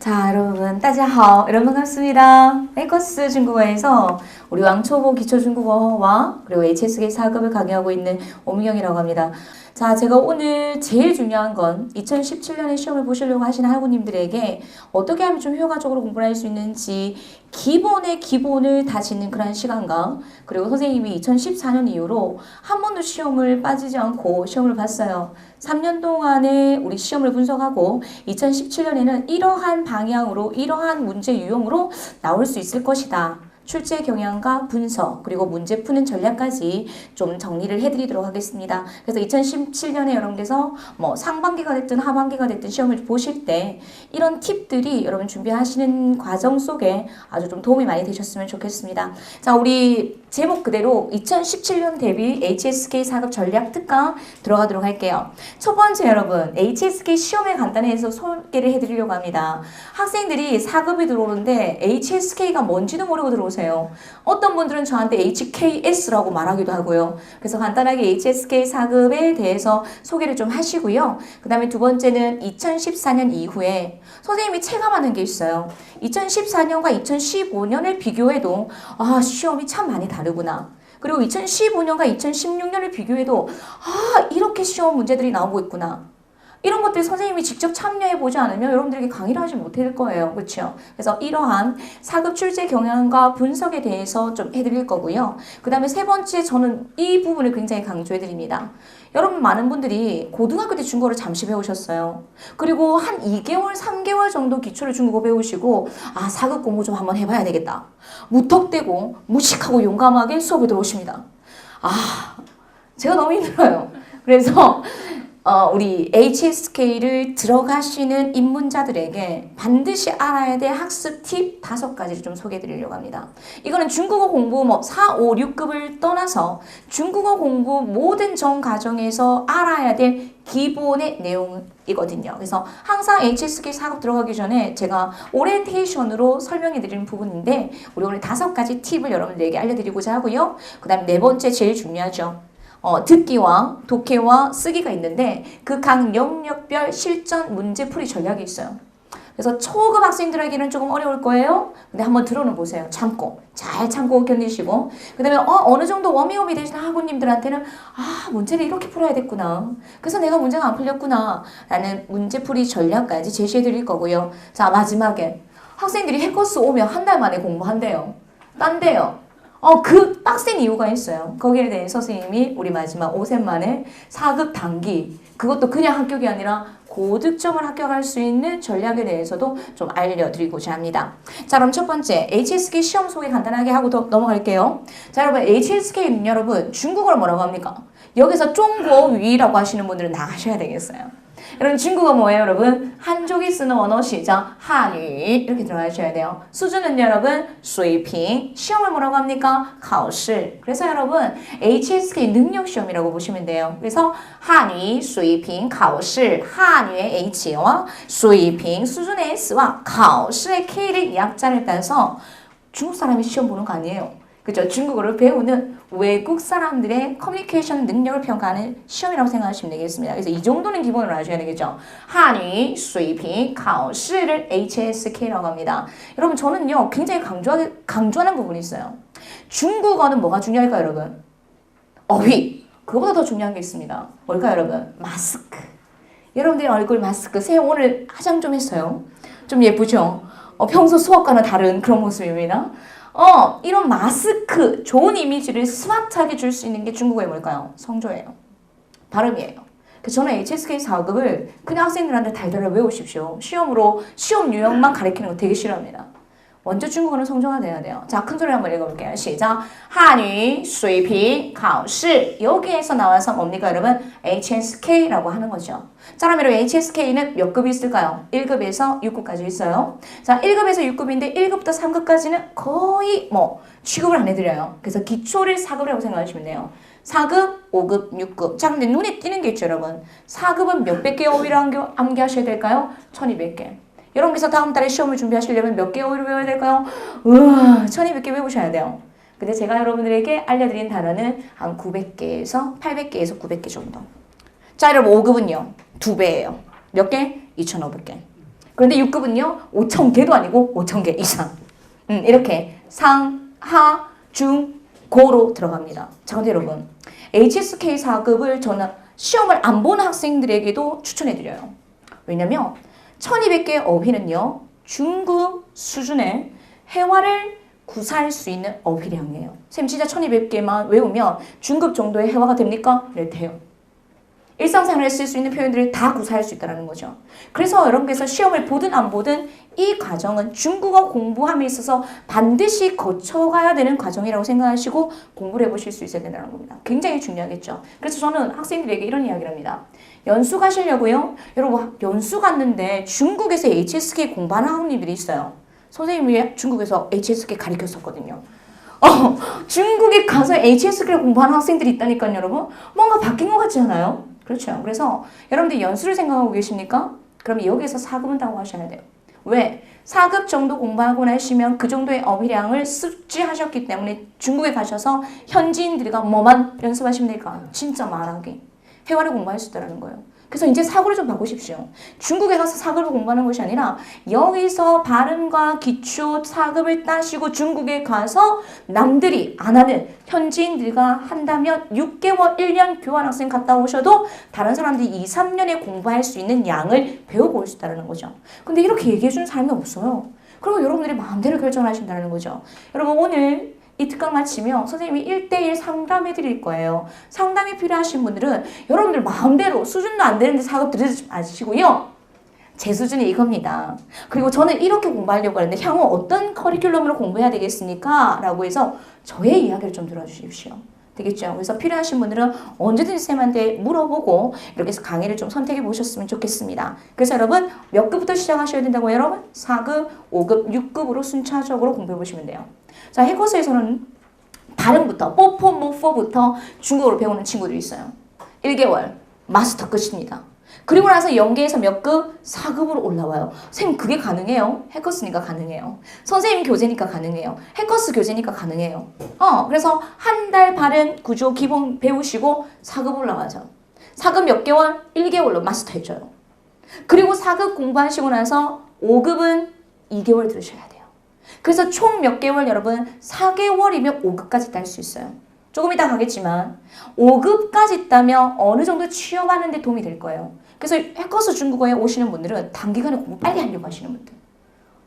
자, 여러분, 大家好. 여러분 반갑습니다. 에이커스 중국어에서 우리 왕초보 기초중국어와 그리고 HSK 4급을 강의하고 있는 오미경이라고 합니다. 자, 제가 오늘 제일 중요한 건 2017년에 시험을 보시려고 하시는 학우님들에게 어떻게 하면 좀 효과적으로 공부를 할 수 있는지 기본의 기본을 다지는 그런 시간과 그리고 선생님이 2014년 이후로 한 번도 시험을 빠지지 않고 시험을 봤어요. 3년 동안에 우리 시험을 분석하고 2017년에는 이러한 방향으로 이러한 문제 유형으로 나올 수 있을 것이다. 출제 경향과 분석 그리고 문제 푸는 전략까지 좀 정리를 해드리도록 하겠습니다. 그래서 2017년에 여러분께서 뭐 상반기가 됐든 하반기가 됐든 시험을 보실 때 이런 팁들이 여러분 준비하시는 과정 속에 아주 좀 도움이 많이 되셨으면 좋겠습니다. 자, 우리 제목 그대로 2017년 대비 HSK 4급 전략 특강 들어가도록 할게요. 첫 번째 여러분, HSK 시험에 간단해서 소개를 해드리려고 합니다. 학생들이 4급이 들어오는데 HSK가 뭔지도 모르고 들어오세요. 어떤 분들은 저한테 HKS라고 말하기도 하고요. 그래서 간단하게 HSK 4급에 대해서 소개를 좀 하시고요. 그 다음에 두 번째는 2014년 이후에 선생님이 체감하는 게 있어요. 2014년과 2015년을 비교해도 시험이 참 많이 다르구나. 그리고 2015년과 2016년을 비교해도 이렇게 시험 문제들이 나오고 있구나. 이런 것들 선생님이 직접 참여해보지 않으면 여러분들에게 강의를 하지 못할 거예요. 그렇죠? 그래서 이러한 4급 출제 경향과 분석에 대해서 좀 해드릴 거고요. 그 다음에 세 번째 저는 이 부분을 굉장히 강조해드립니다. 여러분 많은 분들이 고등학교 때 중국어를 잠시 배우셨어요. 그리고 한 2개월, 3개월 정도 기초를 중국어 배우시고 4급 공부 좀 한번 해봐야 되겠다. 무턱대고 무식하고 용감하게 수업에 들어오십니다. 제가 너무 힘들어요. 그래서 우리 HSK를 들어가시는 입문자들에게 반드시 알아야 될 학습 팁 5가지를 좀 소개해 드리려고 합니다. 이거는 중국어 공부 4, 5, 6급을 떠나서 중국어 공부 모든 전 과정에서 알아야 될 기본의 내용이거든요. 그래서 항상 HSK 4급 들어가기 전에 제가 오리엔테이션으로 설명해 드리는 부분인데 우리 오늘 5가지 팁을 여러분들에게 알려드리고자 하고요. 그 다음 네 번째 제일 중요하죠. 듣기와 독해와 쓰기가 있는데 그 각 영역별 실전 문제풀이 전략이 있어요. 그래서 초급 학생들에게는 조금 어려울 거예요. 근데 한번 들어는 보세요. 잘 참고 견디시고 그 다음에 어느 정도 워밍업이 되신 학우님들한테는 문제를 이렇게 풀어야 됐구나. 그래서 내가 문제가 안 풀렸구나 라는 문제풀이 전략까지 제시해 드릴 거고요. 자, 마지막에 학생들이 해커스 오면 한 달 만에 공부한대요. 딴데요. 그 빡센 이유가 있어요. 거기에 대해 선생님이 우리 마지막 5세 만에 4급 단기, 그것도 그냥 합격이 아니라 고득점을 합격할 수 있는 전략에 대해서도 좀 알려드리고자 합니다. 자, 그럼 첫 번째 HSK 시험 소개 간단하게 하고 더 넘어갈게요. 자, 여러분 HSK는 여러분 중국어를 뭐라고 합니까? 여기서 중국어위라고 하시는 분들은 나가셔야 되겠어요. 여러분 중국어 뭐예요 여러분? 한족이 쓰는 언어 시작 한유 이렇게 들어가셔야 돼요. 수준은 여러분 水平 시험을 뭐라고 합니까? 考试 그래서 여러분 HSK 능력시험이라고 보시면 돼요. 그래서 한유 水平考试 한유의 H와 水平 수준의 S와 考试의 K를 약자를 따서 중국 사람이 시험 보는 거 아니에요. 그죠? 중국어를 배우는 외국 사람들의 커뮤니케이션 능력을 평가하는 시험이라고 생각하시면 되겠습니다. 그래서 이 정도는 기본으로 아셔야 되겠죠. 한유, 水平, 考试를 HSK라고 합니다. 여러분 저는요 굉장히 강조하는 부분이 있어요. 중국어는 뭐가 중요할까요 여러분? 어휘! 그거보다 더 중요한 게 있습니다. 뭘까요 여러분? 마스크. 여러분들의 얼굴 마스크. 쌤 오늘 화장 좀 했어요. 좀 예쁘죠? 평소 수업과는 다른 그런 모습입니다. 이런 마스크, 좋은 이미지를 스마트하게 줄 수 있는 게 중국어의 뭘까요? 성조예요. 발음이에요. 그래서 저는 HSK 4급을 그냥 학생들한테 달달을 외우십시오. 시험으로, 시험 유형만 가르치는 거 되게 싫어합니다. 먼저 중국어는 성조가 돼야 돼요. 자, 큰 소리 한번 읽어볼게요. 시작. 한유, 水平, 考试. 여기에서 나와서 뭡니까, 여러분? HSK라고 하는 거죠. 자, 그럼 여러분 HSK는 몇 급이 있을까요? 1급에서 6급까지 있어요. 자, 1급에서 6급인데 1급부터 3급까지는 거의 취급을 안 해드려요. 그래서 기초를 4급이라고 생각하시면 돼요. 4급, 5급, 6급. 자, 근데 눈에 띄는 게 있죠, 여러분. 4급은 몇백 개의 어휘를 암기하셔야 될까요? 1200개. 여러분께서 다음 달에 시험을 준비하시려면 몇 개의 어휘를 외워야 될까요? 1200개 외우셔야 돼요. 근데 제가 여러분들에게 알려드린 단어는 한 900개에서 800개에서 900개 정도. 자, 여러분 5급은요. 2배예요. 몇 개? 2500개. 그런데 6급은요 5,000개도 아니고 5,000개 이상. 이렇게 상, 하, 중, 고로 들어갑니다. 자, 근데 여러분 HSK 4급을 저는 시험을 안 보는 학생들에게도 추천해드려요. 왜냐면 1200개의 어휘는요 중급 수준의 회화를 구사할 수 있는 어휘량이에요. 쌤 진짜 1200개만 외우면 중급 정도의 회화가 됩니까? 네, 돼요. 일상생활에 쓸 수 있는 표현들을 다 구사할 수 있다는 거죠. 그래서 여러분께서 시험을 보든 안 보든 이 과정은 중국어 공부함에 있어서 반드시 거쳐가야 되는 과정이라고 생각하시고 공부를 해보실 수 있어야 된다는 겁니다. 굉장히 중요하겠죠. 그래서 저는 학생들에게 이런 이야기를 합니다. 연수 가시려고요? 여러분 연수 갔는데 중국에서 HSK 공부하는 학우님들이 있어요. 선생님이 중국에서 HSK 가르쳤었거든요. 중국에 가서 HSK를 공부하는 학생들이 있다니까요, 여러분. 뭔가 바뀐 것 같지 않아요? 그렇죠. 그래서 여러분들 연수를 생각하고 계십니까? 그럼 여기에서 4급은 따고 하셔야 돼요. 왜? 4급 정도 공부하고 나시면 그 정도의 어휘량을 습지하셨기 때문에 중국에 가셔서 현지인들과 뭐만 연습하시면 될까? 진짜 말하기. 회화를 공부할 수 있다는 거예요. 그래서 이제 사고를 좀 바꾸십시오. 중국에 가서 4급을 공부하는 것이 아니라 여기서 발음과 기초 4급을 따시고 중국에 가서 남들이 안 하는 현지인들과 한다면 6개월, 1년 교환학생 갔다 오셔도 다른 사람들이 2, 3년에 공부할 수 있는 양을 배우고 올 수 있다는 거죠. 근데 이렇게 얘기해 주는 사람이 없어요. 그리고 여러분들이 마음대로 결정하신다는 거죠. 여러분 오늘 이 특강 마치면 선생님이 1대1 상담해 드릴 거예요. 상담이 필요하신 분들은 여러분들 마음대로 수준도 안 되는데 4급 들으지 마시고요. 제 수준이 이겁니다. 그리고 저는 이렇게 공부하려고 하는데 향후 어떤 커리큘럼으로 공부해야 되겠습니까? 라고 해서 저의 이야기를 좀 들어주십시오. 되겠죠? 그래서 필요하신 분들은 언제든지 쌤한테 물어보고 이렇게 해서 강의를 좀 선택해 보셨으면 좋겠습니다. 그래서 여러분 몇 급부터 시작하셔야 된다고요? 여러분 4급, 5급, 6급으로 순차적으로 공부해 보시면 돼요. 자, 해커스에서는 발음부터 뽀뽀모포부터 중국어를 배우는 친구들이 있어요. 1개월 마스터 끝입니다. 그리고 나서 연계해서 몇 급? 4급으로 올라와요. 선생님 그게 가능해요? 해커스니까 가능해요. 선생님 교재니까 가능해요. 해커스 교재니까 가능해요. 그래서 한 달 발음 구조 기본 배우시고 4급 올라가죠. 4급 몇 개월? 1개월로 마스터 해줘요. 그리고 4급 공부하시고 나서 5급은 2개월 들으셔야 돼요. 그래서 총 몇 개월 여러분? 4개월이면 5급까지 딸 수 있어요. 조금 이따 가겠지만 5급까지 따면 어느 정도 취업하는 데 도움이 될 거예요. 그래서 해커스 중국어에 오시는 분들은 단기간에 공부 빨리 하려고 하시는 분들,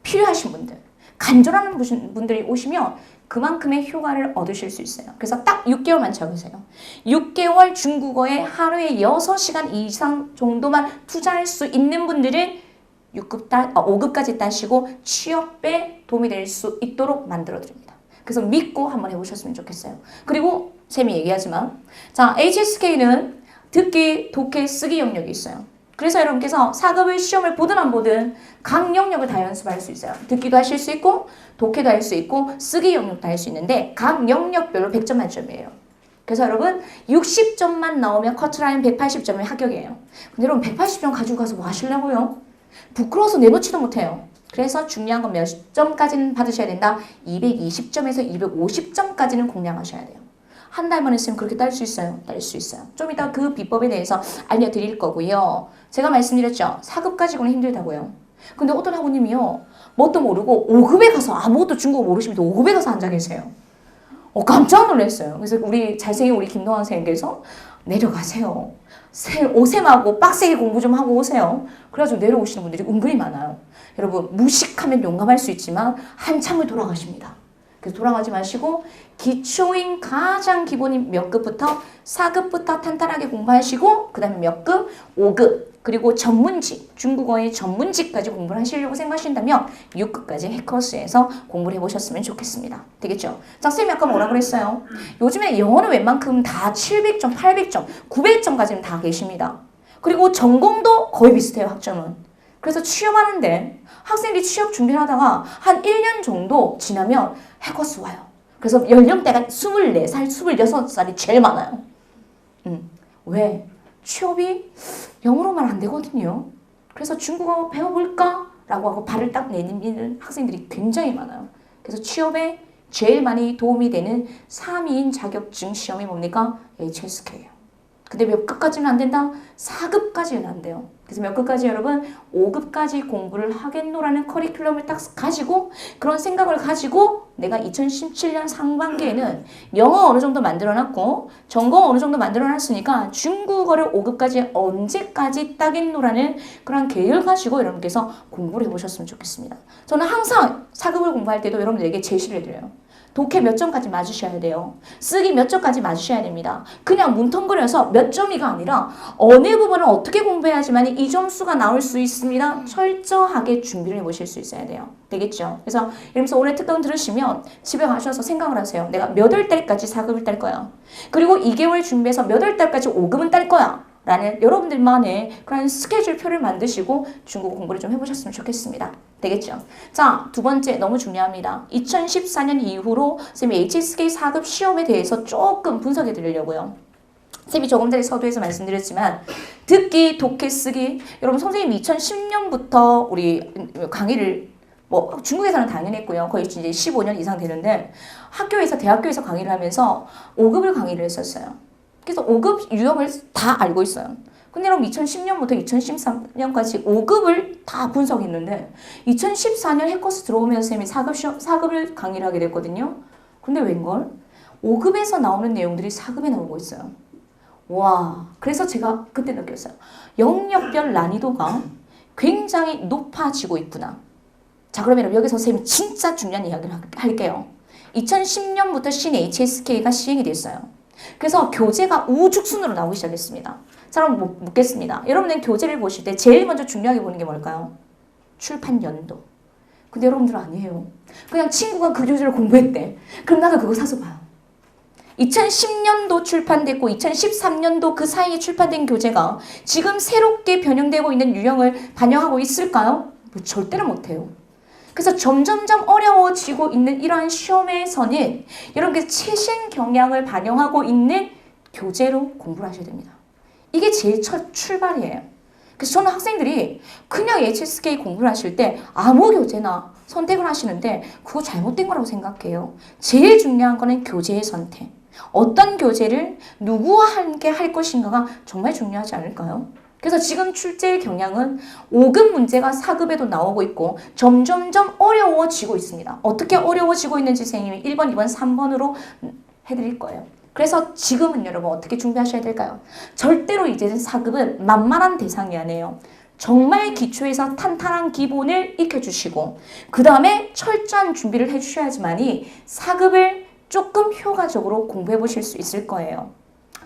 필요하신 분들, 간절한 분들이 오시면 그만큼의 효과를 얻으실 수 있어요. 그래서 딱 6개월만 적으세요. 6개월 중국어에 하루에 6시간 이상 정도만 투자할 수 있는 분들은 5급까지 따시고 취업에 도움이 될 수 있도록 만들어 드립니다. 그래서 믿고 한번 해보셨으면 좋겠어요. 그리고 쌤이 얘기하지만 자 HSK는 듣기, 독해, 쓰기 영역이 있어요. 그래서 여러분께서 4급을 시험을 보든 안 보든 각 영역을 다 연습할 수 있어요. 듣기도 하실 수 있고 독해도 할 수 있고 쓰기 영역도 할 수 있는데 각 영역별로 100점 만점이에요. 그래서 여러분 60점만 나오면 커트라인 180점의 합격이에요. 근데 여러분 180점 가지고 가서 뭐 하시려고요? 부끄러워서 내놓지도 못해요. 그래서 중요한 건 몇 점까지는 받으셔야 된다? 220점에서 250점까지는 공략하셔야 돼요. 한 달만 했으면 그렇게 딸 수 있어요? 딸 수 있어요. 좀 이따 그 비법에 대해서 알려드릴 거고요. 제가 말씀드렸죠? 4급 가지고는 힘들다고요. 근데 어떤 학우님이요. 뭣도 모르고 5급에 가서 아무것도 중국어 모르시면서 5급에 가서 앉아 계세요. 깜짝 놀랐어요. 그래서 우리 잘생긴 우리 김동환 선생님께서 내려가세요. 오셈하고 빡세게 공부 좀 하고 오세요. 그래가지고 내려오시는 분들이 은근히 많아요. 여러분 무식하면 용감할 수 있지만 한참을 돌아가십니다. 그래서 돌아가지 마시고 기초인 가장 기본인 몇 급부터 4급부터 탄탄하게 공부하시고 그 다음에 몇 급? 5급 그리고 전문직, 중국어의 전문직까지 공부를 하시려고 생각하신다면 6급까지 해커스에서 공부를 해보셨으면 좋겠습니다. 되겠죠? 자, 쌤이 아까 뭐라 그랬어요? 요즘에 영어는 웬만큼 다 700점, 800점, 900점까지는 다 계십니다. 그리고 전공도 거의 비슷해요, 학점은. 그래서 취업하는데 학생들이 취업 준비를 하다가 한 1년 정도 지나면 해커스 와요. 그래서 연령대가 24살, 26살이 제일 많아요. 왜? 취업이 영어로만 안 되거든요. 그래서 중국어 배워볼까? 라고 하고 발을 딱 내딛는 학생들이 굉장히 많아요. 그래서 취업에 제일 많이 도움이 되는 3인 자격증 시험이 뭡니까? HSK예요. 근데 몇 급까지는 안 된다? 4급까지는 안 돼요. 그래서 몇 급까지 여러분? 5급까지 공부를 하겠노라는 커리큘럼을 딱 가지고 그런 생각을 가지고 내가 2017년 상반기에는 영어 어느 정도 만들어놨고 전공 어느 정도 만들어놨으니까 중국어를 5급까지 언제까지 따겠노라는 그런 계획을 가지고 여러분께서 공부를 해보셨으면 좋겠습니다. 저는 항상 4급을 공부할 때도 여러분들에게 제시를 해드려요. 독해 몇 점까지 맞으셔야 돼요. 쓰기 몇 점까지 맞으셔야 됩니다. 그냥 문텅거려서 몇 점이가 아니라 어느 부분을 어떻게 공부해야지만 이 점수가 나올 수 있습니다. 철저하게 준비를 해보실 수 있어야 돼요. 되겠죠? 그래서 이러면서 오늘 특강 들으시면 집에 가셔서 생각을 하세요. 내가 몇 월 달까지 4급을 딸 거야. 그리고 2개월 준비해서 몇 월 달까지 5급은 딸 거야. 라는 여러분들만의 그런 스케줄표를 만드시고 중국어 공부를 좀 해보셨으면 좋겠습니다. 되겠죠? 자, 두 번째 너무 중요합니다. 2014년 이후로 쌤이 HSK 4급 시험에 대해서 조금 분석해 드리려고요. 쌤이 조금 전에 서두에서 말씀드렸지만 듣기, 독해, 쓰기 여러분 선생님이 2010년부터 우리 강의를 뭐 중국에서는 당연히 했고요. 거의 이제 15년 이상 되는데 학교에서 대학교에서 강의를 하면서 5급을 강의를 했었어요. 그래서 5급 유형을 다 알고 있어요. 근데 여러분 2010년부터 2013년까지 5급을 다 분석했는데 2014년 해커스 들어오면서 쌤이 4급을 강의를 하게 됐거든요. 근데 웬걸? 5급에서 나오는 내용들이 4급에 나오고 있어요. 와, 그래서 제가 그때 느꼈어요. 영역별 난이도가 굉장히 높아지고 있구나. 자, 그러면 여기서 쌤이 진짜 중요한 이야기를 할게요. 2010년부터 신 HSK가 시행이 됐어요. 그래서 교재가 우죽순으로 나오기 시작했습니다. 자, 그럼 묻겠습니다. 여러분들 교재를 보실 때 제일 먼저 중요하게 보는 게 뭘까요? 출판 연도. 근데 여러분들은 아니에요. 그냥 친구가 그 교재를 공부했대. 그럼 나도 그거 사서 봐요. 2010년도 출판됐고 2013년도 그 사이에 출판된 교재가 지금 새롭게 변형되고 있는 유형을 반영하고 있을까요? 뭐 절대로 못해요. 그래서 점점점 어려워지고 있는 이러한 시험에서는 여러분께서 최신 경향을 반영하고 있는 교재로 공부를 하셔야 됩니다. 이게 제일 첫 출발이에요. 그래서 저는 학생들이 그냥 HSK 공부를 하실 때 아무 교재나 선택을 하시는데 그거 잘못된 거라고 생각해요. 제일 중요한 거는 교재의 선택. 어떤 교재를 누구와 함께 할 것인가가 정말 중요하지 않을까요? 그래서 지금 출제 경향은 5급 문제가 4급에도 나오고 있고 점점점 어려워지고 있습니다. 어떻게 어려워지고 있는지 선생님이 1번, 2번, 3번으로 해드릴 거예요. 그래서 지금은 여러분 어떻게 준비하셔야 될까요? 절대로 이제는 4급은 만만한 대상이 아니에요. 정말 기초에서 탄탄한 기본을 익혀주시고 그 다음에 철저한 준비를 해주셔야지만이 4급을 조금 효과적으로 공부해 보실 수 있을 거예요.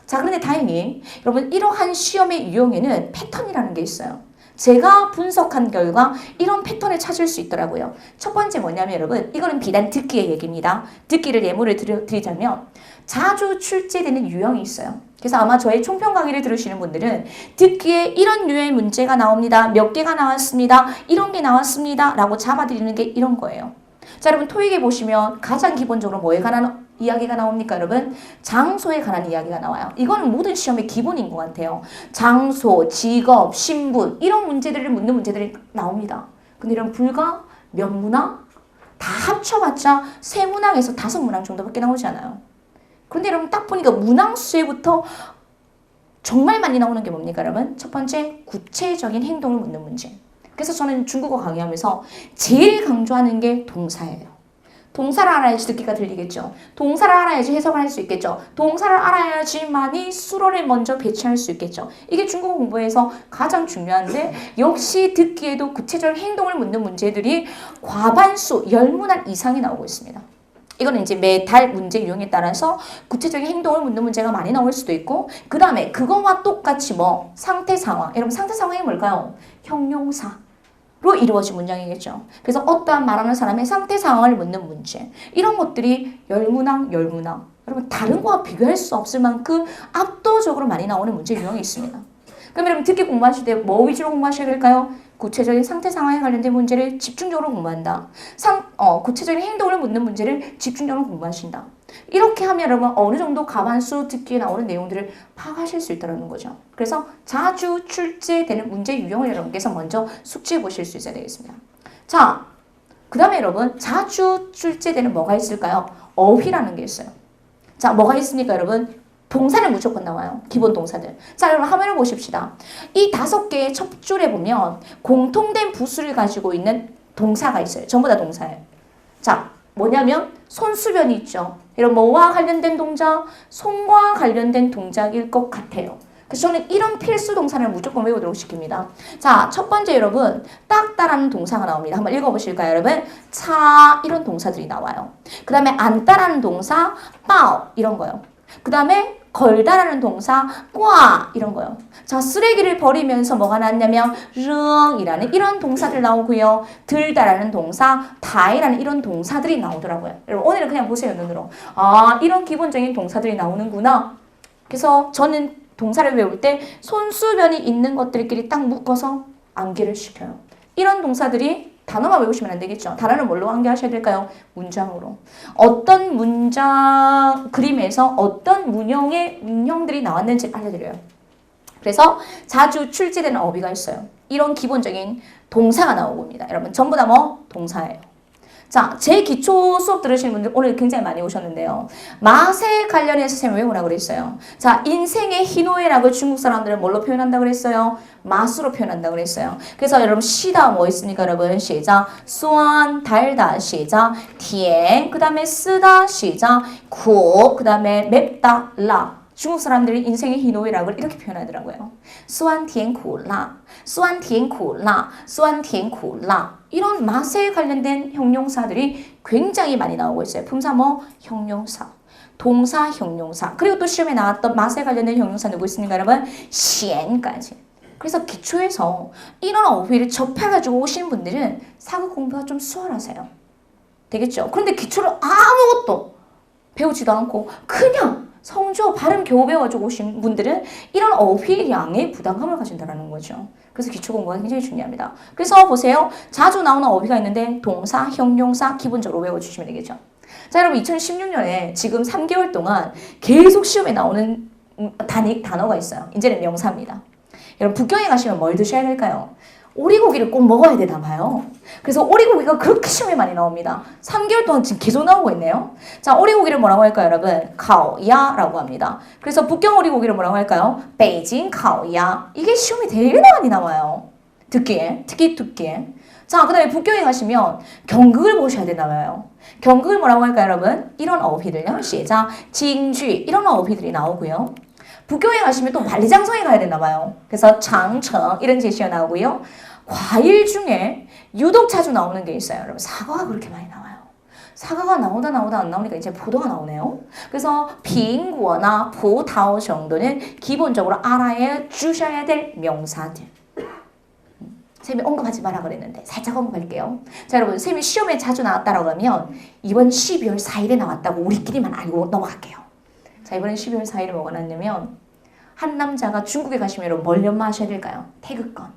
자, 그런데 다행히 여러분 이러한 시험의 유형에는 패턴이라는 게 있어요. 제가 분석한 결과 이런 패턴을 찾을 수 있더라고요. 첫 번째 뭐냐면 여러분 이거는 비단 듣기의 얘기입니다. 듣기를 예문을 드리자면 자주 출제되는 유형이 있어요. 그래서 아마 저의 총평 강의를 들으시는 분들은 듣기에 이런 유형의 문제가 나옵니다. 몇 개가 나왔습니다. 이런 게 나왔습니다. 라고 잡아드리는 게 이런 거예요. 자, 여러분 토익에 보시면 가장 기본적으로 뭐에 관한 이야기가 나옵니까, 여러분? 장소에 관한 이야기가 나와요. 이거는 모든 시험의 기본인 것 같아요. 장소, 직업, 신분 이런 문제들을 묻는 문제들이 나옵니다. 근데 이런 불과 몇 문항? 다 합쳐봤자 3문항에서 5문항 정도밖에 나오지 않아요. 그런데 여러분 딱 보니까 문항 수에부터 정말 많이 나오는 게 뭡니까, 여러분? 첫 번째, 구체적인 행동을 묻는 문제. 그래서 저는 중국어 강의하면서 제일 강조하는 게 동사예요. 동사를 알아야지 듣기가 들리겠죠. 동사를 알아야지 해석을 할 수 있겠죠. 동사를 알아야지만이 수로를 먼저 배치할 수 있겠죠. 이게 중국어 공부에서 가장 중요한데 역시 듣기에도 구체적인 행동을 묻는 문제들이 과반수 10문항 이상이 나오고 있습니다. 이거는 이제 매달 문제 유형에 따라서 구체적인 행동을 묻는 문제가 많이 나올 수도 있고 그 다음에 그거와 똑같이 뭐 상태 상황. 여러분 상태 상황이 뭘까요? 형용사. 로 이루어진 문장이겠죠. 그래서 어떠한 말하는 사람의 상태 상황을 묻는 문제. 이런 것들이 10문항. 여러분 다른 거와 비교할 수 없을 만큼 압도적으로 많이 나오는 문제 유형이 있습니다. 그럼 여러분 듣기 공부하실 때 뭐 위주로 공부하셔야 될까요? 구체적인 상태 상황에 관련된 문제를 집중적으로 공부한다. 구체적인 행동을 묻는 문제를 집중적으로 공부하신다. 이렇게 하면 여러분 어느 정도 과반수 듣기에 나오는 내용들을 파악하실 수 있다는 거죠. 그래서 자주 출제되는 문제 유형을 여러분께서 먼저 숙지해 보실 수 있어야 되겠습니다. 자, 그 다음에 여러분 자주 출제되는 뭐가 있을까요? 어휘라는 게 있어요. 자, 뭐가 있습니까, 여러분? 동사는 무조건 나와요. 기본 동사들. 자, 여러분 화면을 보십시다. 이 5개의 첫 줄에 보면 공통된 부수를 가지고 있는 동사가 있어요. 전부 다 동사예요. 자, 뭐냐면 손수변이 있죠. 이런 뭐와 관련된 동작, 손과 관련된 동작일 것 같아요. 그래서 저는 이런 필수 동사를 무조건 외우도록 시킵니다. 자, 첫 번째 여러분, 닦다라는 동사가 나옵니다. 한번 읽어보실까요, 여러분? 차, 이런 동사들이 나와요. 그 다음에 안다라는 동사, 빠오, 이런 거요. 그 다음에 걸다라는 동사, 꽈, 이런 거요. 자, 쓰레기를 버리면서 뭐가 나왔냐면, 릉이라는 이런 동사들 나오고요. 들다라는 동사, 다이라는 이런 동사들이 나오더라고요. 여러분, 오늘은 그냥 보세요, 눈으로. 아, 이런 기본적인 동사들이 나오는구나. 그래서 저는 동사를 외울 때 손수변이 있는 것들끼리 딱 묶어서 암기를 시켜요. 이런 동사들이 단어만 외우시면 안 되겠죠. 단어는 뭘로 암기하셔야 될까요? 문장으로. 어떤 문장 그림에서 어떤 문형들이 나왔는지 알려드려요. 그래서 자주 출제되는 어휘가 있어요. 이런 기본적인 동사가 나오고입니다. 여러분 전부 다 뭐? 동사예요. 자, 제 기초 수업 들으시는 분들 오늘 굉장히 많이 오셨는데요. 맛에 관련해서 선생님이 외우라고 그랬어요. 자, 인생의 희노애락을 중국 사람들은 뭘로 표현한다고 그랬어요? 맛으로 표현한다고 그랬어요. 그래서 여러분 시다 뭐 있습니까, 여러분? 시작, 수완, 달다, 시작, 티엔, 그 다음에 쓰다, 시작, 구, 그 다음에 맵다, 라. 중국 사람들이 인생의 희노애락을 이렇게 표현하더라고요. 수완티엔쿠라, 수완티엔쿠라, 수완티엔쿠라. 이런 맛에 관련된 형용사들이 굉장히 많이 나오고 있어요. 품사 뭐? 형용사. 동사, 형용사. 그리고 또 시험에 나왔던 맛에 관련된 형용사 누구 있습니까, 여러분? 시엔까지. 그래서 기초에서 이런 어휘를 접해가지고 오신 분들은 사고 공부가 좀 수월하세요. 되겠죠? 그런데 기초를 아무것도 배우지도 않고 그냥 성조, 발음 겨우 배워가지고 오신 분들은 이런 어휘량에 부담감을 가진다는 거죠. 그래서 기초 공부가 굉장히 중요합니다. 그래서 보세요. 자주 나오는 어휘가 있는데 동사, 형용사 기본적으로 외워주시면 되겠죠. 자, 여러분 2016년에 지금 3개월 동안 계속 시험에 나오는 단어가 있어요. 이제는 명사입니다. 여러분 북경에 가시면 뭘 드셔야 될까요? 오리고기를 꼭 먹어야 되나 봐요. 그래서 오리고기가 그렇게 시험에 많이 나옵니다. 3개월 동안 지금 계속 나오고 있네요. 자, 오리고기를 뭐라고 할까요, 여러분? 카오야라고 합니다. 그래서 북경 오리고기를 뭐라고 할까요? 베이징 카오야. 이게 시험에 되게 많이 나와요. 듣기에, 특히 듣기에. 자, 그 다음에 북경에 가시면 경극을 보셔야 되나 봐요. 경극을 뭐라고 할까요, 여러분? 이런 어휘들요. 시작, 징쥐 이런 어휘들이 나오고요. 북경에 가시면 또 만리장성에 가야 되나 봐요. 그래서 장청 이런 제시가 나오고요. 과일 중에 유독 자주 나오는 게 있어요. 여러분 사과가 그렇게 많이 나와요. 사과가 나오다 안 나오니까 이제 포도가 나오네요. 그래서 빙고나 포타오 정도는 기본적으로 알아야 주셔야 될 명사들. 쌤이 언급하지 마라 그랬는데 살짝 언급할게요. 자, 여러분 쌤이 시험에 자주 나왔다라고 하면 이번 12월 4일에 나왔다고 우리끼리만 알고 넘어갈게요. 자, 이번에 12월 4일에 뭐가 났냐면 한 남자가 중국에 가시면 뭘 연마하셔야 될까요? 태극권.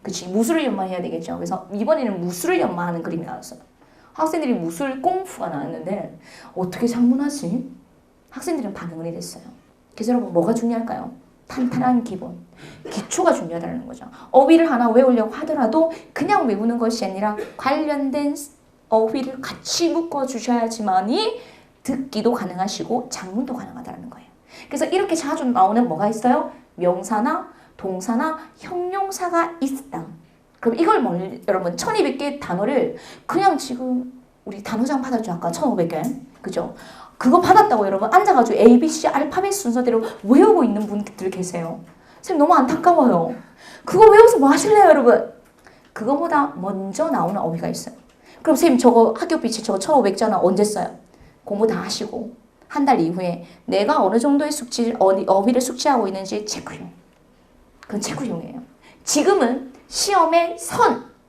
그치, 무술을 연마해야 되겠죠. 그래서 이번에는 무술을 연마하는 그림이 나왔어요. 학생들이 무술 꽁푸가 나왔는데 어떻게 장문하지? 학생들은 반응을 이랬어요. 그래서 여러분 뭐가 중요할까요? 탄탄한 기본. 기초가 중요하다는 거죠. 어휘를 하나 외우려고 하더라도 그냥 외우는 것이 아니라 관련된 어휘를 같이 묶어주셔야지만이 듣기도 가능하시고 장문도 가능하다는 거예요. 그래서 이렇게 자주 나오는 뭐가 있어요? 명사나 동사나 형용사가 있다. 그럼 이걸 여러분 1200개 단어를 그냥 지금 우리 단어장 받았죠? 아까 1500개. 그죠? 그거 받았다고 여러분 앉아가지고 ABC 알파벳 순서대로 외우고 있는 분들 계세요. 선생님 너무 안타까워요. 그거 외워서 뭐 하실래요, 여러분? 그거보다 먼저 나오는 어휘가 있어요. 그럼 선생님 저거 학교비치 저거 1500자는 언제 써요? 공부 다 하시고 한 달 이후에 내가 어느 정도의 어휘를 숙지하고 있는지 체크용. 그건 체크용이에요. 지금은 시험에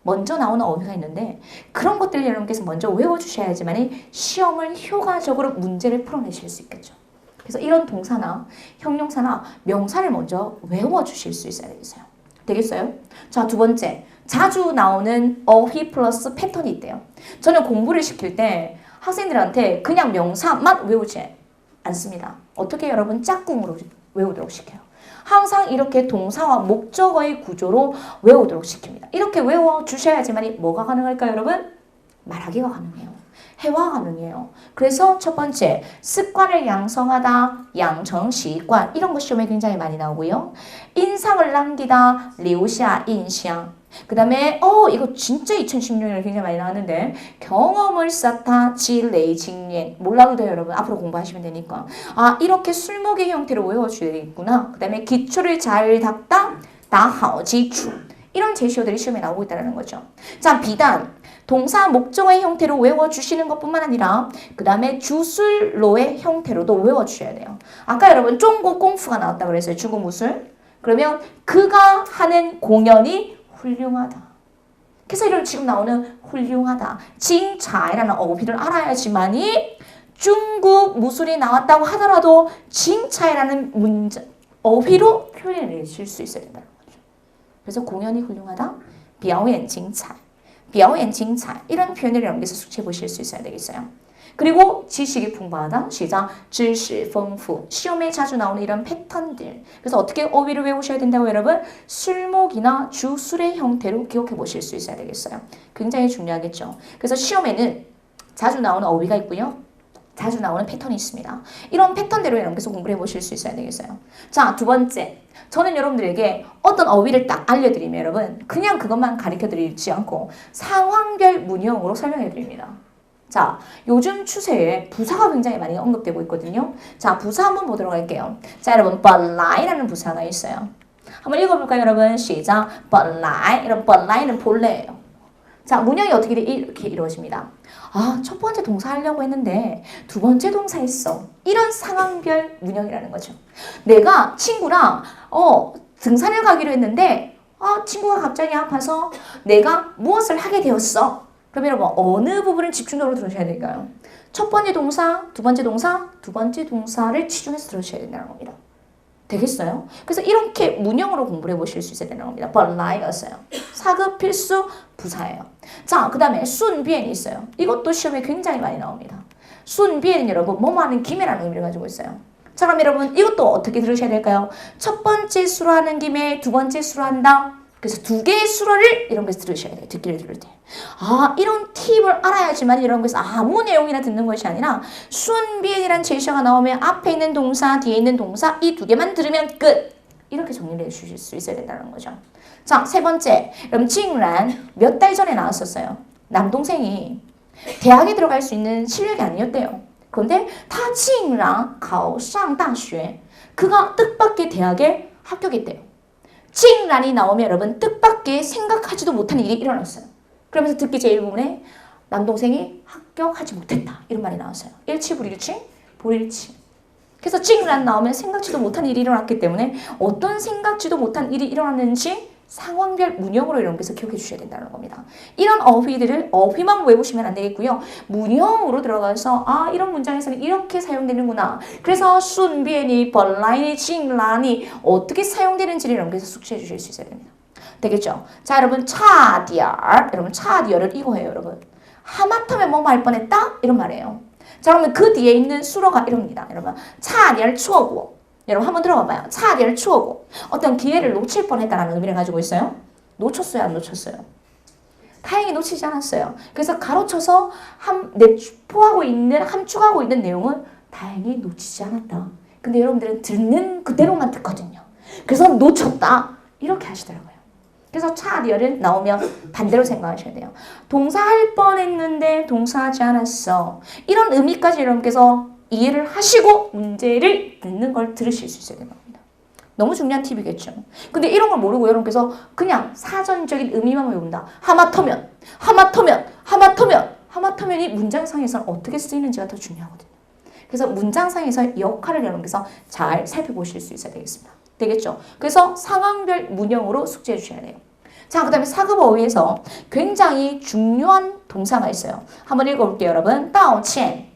먼저 나오는 어휘가 있는데 그런 것들을 여러분께서 먼저 외워주셔야지만 시험을 효과적으로 문제를 풀어내실 수 있겠죠. 그래서 이런 동사나 형용사나 명사를 먼저 외워주실 수 있어야 되겠어요. 되겠어요? 자, 두 번째. 자주 나오는 어휘 플러스 패턴이 있대요. 저는 공부를 시킬 때 학생들한테 그냥 명사만 외우지 않습니다. 어떻게 여러분 짝꿍으로 외우도록 시켜요. 항상 이렇게 동사와 목적어의 구조로 외우도록 시킵니다. 이렇게 외워주셔야지만 뭐가 가능할까요, 여러분? 말하기가 가능해요. 해와 가능해요. 그래서 첫 번째, 습관을 양성하다, 양성,习惯. 이런 거 시험에 굉장히 많이 나오고요. 인상을 남기다, 留下印象. 그 다음에 이거 진짜 2016년에 굉장히 많이 나왔는데 경험을 쌓다, 积累经验. 몰라도 돼요, 여러분. 앞으로 공부하시면 되니까. 아, 이렇게 술목의 형태로 외워줘야 되겠구나. 그 다음에 기초를 잘 닦다, 打好基础. 이런 제시어들이 시험에 나오고 있다는 거죠. 자, 비단. 동사 목적어의 형태로 외워주시는 것뿐만 아니라 그 다음에 주술로의 형태로도 외워주셔야 돼요. 아까 여러분 중국 공부가 나왔다고 그랬어요. 중국 무술. 그러면 그가 하는 공연이 훌륭하다. 그래서 이런 지금 나오는 훌륭하다. 징차이라는 어휘를 알아야지만이 중국 무술이 나왔다고 하더라도 징차이라는 어휘로 표현해내실 수 있어야 된다는 거죠. 그래서 공연이 훌륭하다. 表演精彩. 表演精彩. 이런 표현을 여러분께서 숙지해 보실 수 있어야 되겠어요. 그리고 지식이 풍부하다. 시작. 知识丰富. 시험에 자주 나오는 이런 패턴들. 그래서 어떻게 어휘를 외우셔야 된다고 여러분? 술목이나 주술의 형태로 기억해 보실 수 있어야 되겠어요. 굉장히 중요하겠죠. 그래서 시험에는 자주 나오는 어휘가 있고요. 자주 나오는 패턴이 있습니다. 이런 패턴대로 여러분께서 공부를 해보실 수 있어야 되겠어요. 자, 두 번째. 저는 여러분들에게 어떤 어휘를 딱 알려드리면 여러분 그냥 그것만 가르쳐드리지 않고 상황별 문형으로 설명해드립니다. 자, 요즘 추세에 부사가 굉장히 많이 언급되고 있거든요. 자, 부사 한번 보도록 할게요. 자, 여러분 本来라는 부사가 있어요. 한번 읽어볼까요, 여러분? 시작. 本来. 이런 本来는 본래예요. 자, 문형이 어떻게 이렇게 이루어집니다. 아, 첫 번째 동사 하려고 했는데 두 번째 동사 했어. 이런 상황별 문형이라는 거죠. 내가 친구랑 등산을 가기로 했는데 친구가 갑자기 아파서 내가 무엇을 하게 되었어. 그럼 여러분 어느 부분을 집중적으로 들으셔야 될까요? 첫 번째 동사, 두 번째 동사, 두 번째 동사를 치중해서 들으셔야 된다는 겁니다. 되겠어요? 그래서 이렇게 문형으로 공부를 해보실 수 있어야 되는 겁니다. 本来였어요. 사급 필수 부사예요. 자, 그 다음에 顺便이 있어요. 이것도 시험에 굉장히 많이 나옵니다. 顺便은 여러분 뭐뭐 하는 김에라는 의미를 가지고 있어요. 자, 그럼 여러분 이것도 어떻게 들으셔야 될까요? 첫 번째 수로 하는 김에 두 번째 수로 한다. 그래서 두 개의 수로를 이런 것을 들으셔야 돼요. 듣기를 들을 때. 아, 이런 팁을 알아야지만 이런 것을 아무 내용이나 듣는 것이 아니라 顺便이란 제시어가 나오면 앞에 있는 동사, 뒤에 있는 동사 이 두 개만 들으면 끝. 이렇게 정리를 해주실 수 있어야 된다는 거죠. 자, 세 번째. 그럼 징란 몇 달 전에 나왔었어요. 남동생이 대학에 들어갈 수 있는 실력이 아니었대요. 그런데 다 징란 考上大学 그가 뜻밖의 대학에 합격했대요. 징란이 나오면 여러분 뜻밖의 생각하지도 못한 일이 일어났어요. 그러면서 듣기 제1부분에 남동생이 합격하지 못했다. 이런 말이 나왔어요. 일치, 불일치, 불일치. 그래서 징란 나오면 생각지도 못한 일이 일어났기 때문에 어떤 생각지도 못한 일이 일어났는지 상황별 문형으로 여러분께서 기억해 주셔야 된다는 겁니다. 이런 어휘들을 어휘만 외우시면 안 되겠고요. 문형으로 들어가서 이런 문장에서는 이렇게 사용되는구나. 그래서 顺便이, 本来이, 竟然이 어떻게 사용되는지를 여러분께서 숙지해 주실 수 있어야 됩니다. 되겠죠? 자, 여러분 差点 여러분 差点을 이거예요, 여러분. 하마터면 뭐 말 뻔했다? 이런 말이에요. 자, 그러면 그 뒤에 있는 수로가 이럽니다. 여러분 差点错过 여러분 한번 들어가 봐요. 差点错过 어떤 기회를 놓칠 뻔했다라는 의미를 가지고 있어요. 놓쳤어요, 안 놓쳤어요? 다행히 놓치지 않았어요. 그래서 가로쳐서 함축하고 있는 내용은 다행히 놓치지 않았다. 근데 여러분들은 듣는 그대로만 듣거든요. 그래서 놓쳤다 이렇게 하시더라고요. 그래서 差点은 나오면 반대로 생각하셔야 돼요. 동사 할 뻔했는데 동사하지 않았어. 이런 의미까지 여러분께서 이해를 하시고 문제를 듣는 걸 들으실 수 있어야 되는 겁니다. 너무 중요한 팁이겠죠. 근데 이런 걸 모르고 여러분께서 그냥 사전적인 의미만 외운다. 하마터면이 문장상에서는 어떻게 쓰이는지가 더 중요하거든요. 그래서 문장상에서 역할을 여러분께서 잘 살펴보실 수 있어야 되겠습니다. 되겠죠? 그래서 상황별 문형으로 숙지해 주셔야 돼요. 자, 그 다음에 사급 어휘에서 굉장히 중요한 동사가 있어요. 한번 읽어볼게요, 여러분. 道歉.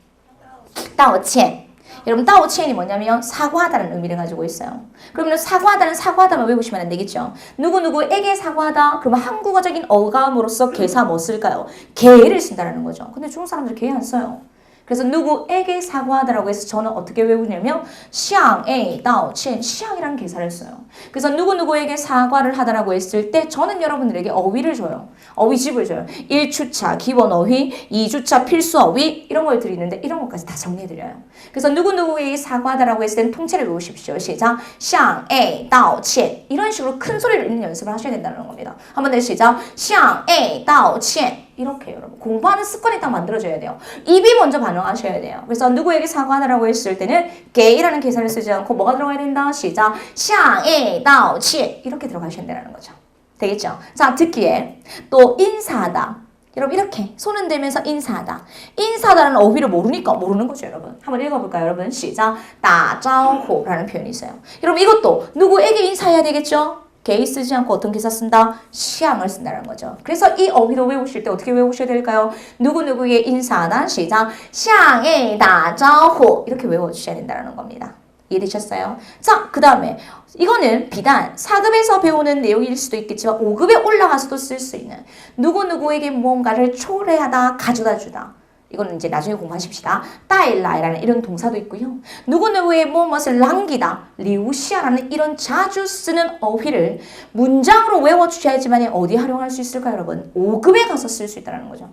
道歉. 여러분 道歉이 뭐냐면 사과하다는 의미를 가지고 있어요. 그러면 사과하다는 사과하다만 외우시면 안 되겠죠. 누구누구에게 사과하다. 그러면 한국어적인 어감으로서 개사 뭐 쓸까요? 개를 쓴다는 거죠. 근데 중국 사람들 개 안 써요. 그래서 누구에게 사과하다라고 해서 저는 어떻게 외우냐면 向A道歉 向이라는 계산을 써요. 그래서 누구누구에게 사과를 하다라고 했을 때 저는 여러분들에게 어휘를 줘요. 어휘집을 줘요. 1주차 기본 어휘, 2주차 필수 어휘 이런 걸 드리는데 이런 것까지 다 정리해드려요. 그래서 누구누구에게 사과하다라고 했을 때는 통째로 외우십시오. 시작! 向A道歉 이런 식으로 큰 소리를 읽는 연습을 하셔야 된다는 겁니다. 한 번 더 시작! 向A道歉 이렇게 여러분 공부하는 습관이 딱 만들어져야 돼요. 입이 먼저 반응하셔야 돼요. 그래서 누구에게 사과하라고 했을 때는 게이라는 계산을 쓰지 않고 뭐가 들어가야 된다? 시작! 向A道歉 이렇게 들어가셔야 된다는 거죠. 되겠죠? 자, 듣기에 또 인사하다. 여러분 이렇게 손 흔들면서 인사하다. 인사하다라는 어휘를 모르니까 모르는 거죠, 여러분. 한번 읽어볼까요, 여러분? 시작! 打招呼라는 표현이 있어요. 여러분 이것도 누구에게 인사해야 되겠죠? 게이 쓰지 않고 어떤 기사 쓴다? 시향을 쓴다는 거죠. 그래서 이 어휘도 외우실 때 어떻게 외우셔야 될까요? 누구누구의 인사하다 시작 向에打招呼 이렇게 외워주셔야 된다는 겁니다. 이해되셨어요? 자, 그 다음에 이거는 비단 4급에서 배우는 내용일 수도 있겠지만 5급에 올라가서도 쓸 수 있는 누구누구에게 무언가를 초래하다, 가져다 주다. 이거는 이제 나중에 공부하십시다. 따일라이라는 이런 동사도 있고요. 누구누구의 무엇을 남기다, 리우시아라는 이런 자주 쓰는 어휘를 문장으로 외워주셔야지만 어디 활용할 수 있을까요, 여러분? 5급에 가서 쓸 수 있다는 거죠.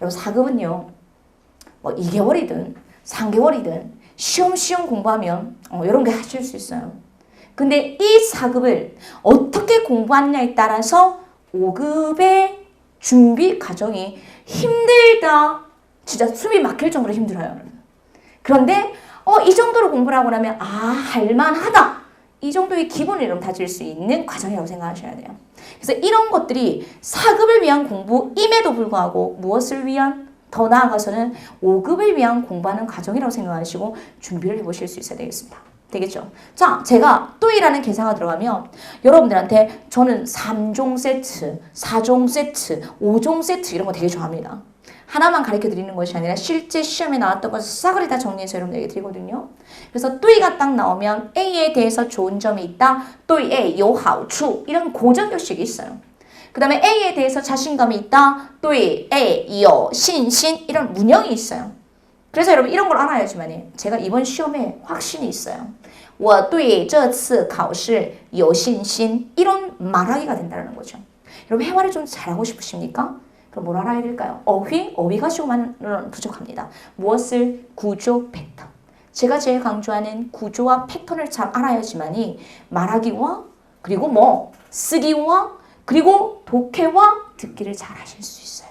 여러분 4급은요. 뭐 2개월이든 3개월이든 쉬엄쉬엄 공부하면 이런 게 하실 수 있어요. 근데 이 4급을 어떻게 공부하느냐에 따라서 5급의 준비 과정이 힘들다. 진짜 숨이 막힐 정도로 힘들어요. 그런데 이 정도로 공부를 하고 나면 할만하다. 이 정도의 기본을 여러분 다질 수 있는 과정이라고 생각하셔야 돼요. 그래서 이런 것들이 4급을 위한 공부임에도 불구하고 무엇을 위한 더 나아가서는 5급을 위한 공부하는 과정이라고 생각하시고 준비를 해보실 수 있어야 되겠습니다. 되겠죠? 자, 제가 또이라는 계산가 들어가면 여러분들한테 저는 3종 세트, 4종 세트, 5종 세트 이런 거 되게 좋아합니다. 하나만 가르쳐 드리는 것이 아니라 실제 시험에 나왔던 것을 싸그리 다 정리해서 여러분들에게 드리거든요. 그래서 또이가 딱 나오면 A에 대해서 좋은 점이 있다. 또이 A, 有好处 이런 고전교식이 있어요. 그 다음에 A에 대해서 자신감이 있다. 또이 A, 有信心 이런 문형이 있어요. 그래서 여러분 이런 걸 알아야지만 제가 이번 시험에 확신이 있어요. 我对这次考试有信心 이런 말하기가 된다는 거죠. 여러분 회화를 좀 잘하고 싶으십니까? 그럼 뭘 알아야 될까요? 어휘 가지고만은 부족합니다. 무엇을? 구조, 패턴. 제가 제일 강조하는 구조와 패턴을 잘 알아야지만이 말하기와 그리고 쓰기와 그리고 독해와 듣기를 잘 하실 수 있어요.